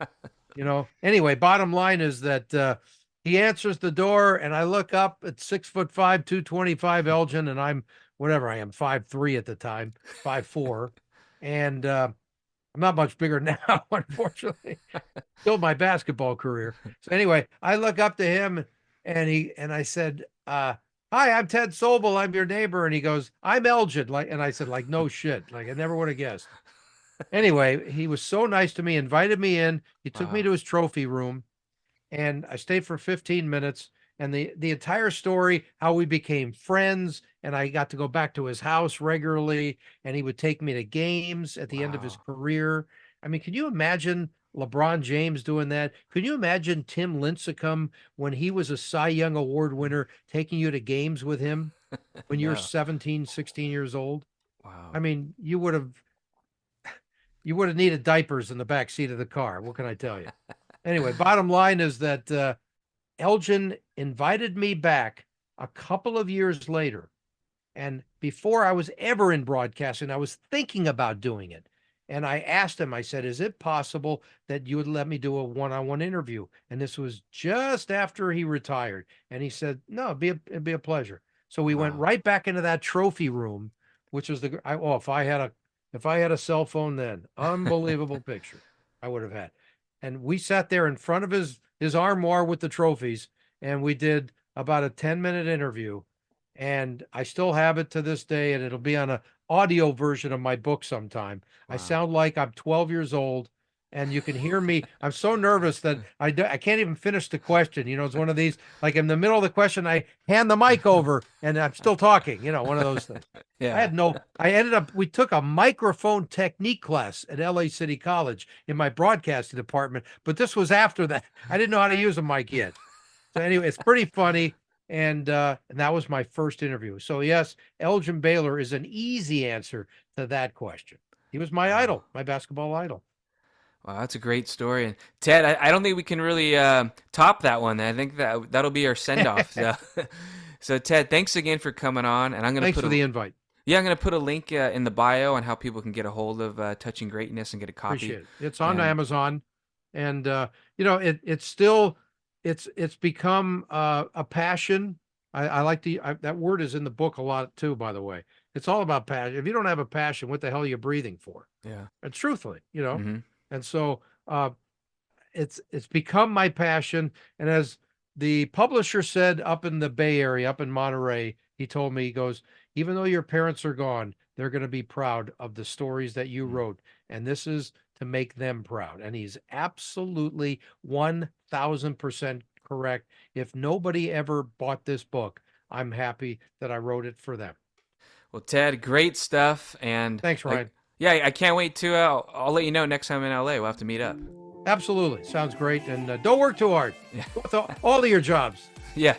Anyway, bottom line is that he answers the door, and I look up at 6'5", 225 Elgin, and I'm whatever I am, 5'3" at the time, 5'4", and I'm not much bigger now, unfortunately. Killed my basketball career. So anyway, I look up to him, and I said, "Hi, I'm Ted Sobel. I'm your neighbor." And he goes, "I'm Elgin." And I said, like, no shit. Like, I never would have guessed. Anyway, he was so nice to me, invited me in. He took me Wow. to his trophy room, and I stayed for 15 minutes. And the entire story, how we became friends, and I got to go back to his house regularly, and he would take me to games at the end of his Wow. career. I mean, can you imagine LeBron James doing that? Could you imagine Tim Lincecum when he was a Cy Young Award winner taking you to games with him when you're No. 17, 16 years old? I Wow. mean, you would have needed diapers in the back seat of the car. What can I tell you? Anyway, bottom line is that Elgin invited me back a couple of years later. And before I was ever in broadcasting, I was thinking about doing it. And I asked him, I said, is it possible that you would let me do a one-on-one interview? And this was just after he retired. And he said, no, it'd be a pleasure. So we went Wow. right back into that trophy room, which was if I had a cell phone then, unbelievable picture I would have had. And we sat there in front of his armoire with the trophies, and we did about a 10-minute interview. And I still have it to this day, and it'll be on an audio version of my book sometime. I Wow. sound like I'm 12 years old, and you can hear me. I'm so nervous that I can't even finish the question. It's one of these, like in the middle of the question, I hand the mic over and I'm still talking, one of those things. Yeah. We took a microphone technique class at LA City College in my broadcasting department, but this was after that. I didn't know how to use a mic yet. So anyway, it's pretty funny. And that was my first interview. So yes, Elgin Baylor is an easy answer to that question. He was my Wow. idol, my basketball idol. Wow, that's a great story. And Ted, I don't think we can really top that one. I think that'll be our send off. So, so Ted, thanks again for coming on. And I'm gonna Thanks put for a the invite. yeah, I'm gonna put a link in the bio on how people can get a hold of Touching Greatness and get a copy. Appreciate it. It's on And Amazon, and it's still it's become a passion. I like that word is in the book a lot too. By the way, it's all about passion. If you don't have a passion, what the hell are you breathing for? yeah, And truthfully. hmm And so it's become my passion. And as the publisher said up in the Bay Area, up in Monterey, he told me, he goes, even though your parents are gone, they're going to be proud of the stories that you wrote. And this is to make them proud. And he's absolutely 1000% correct. If nobody ever bought this book, I'm happy that I wrote it for them. Well, Ted, great stuff. And Thanks, like, Ryan. yeah, I can't wait to. I'll let you know next time in LA. We'll have to meet up. Absolutely. Sounds great. And don't work too hard Yeah, with all of your jobs. yeah.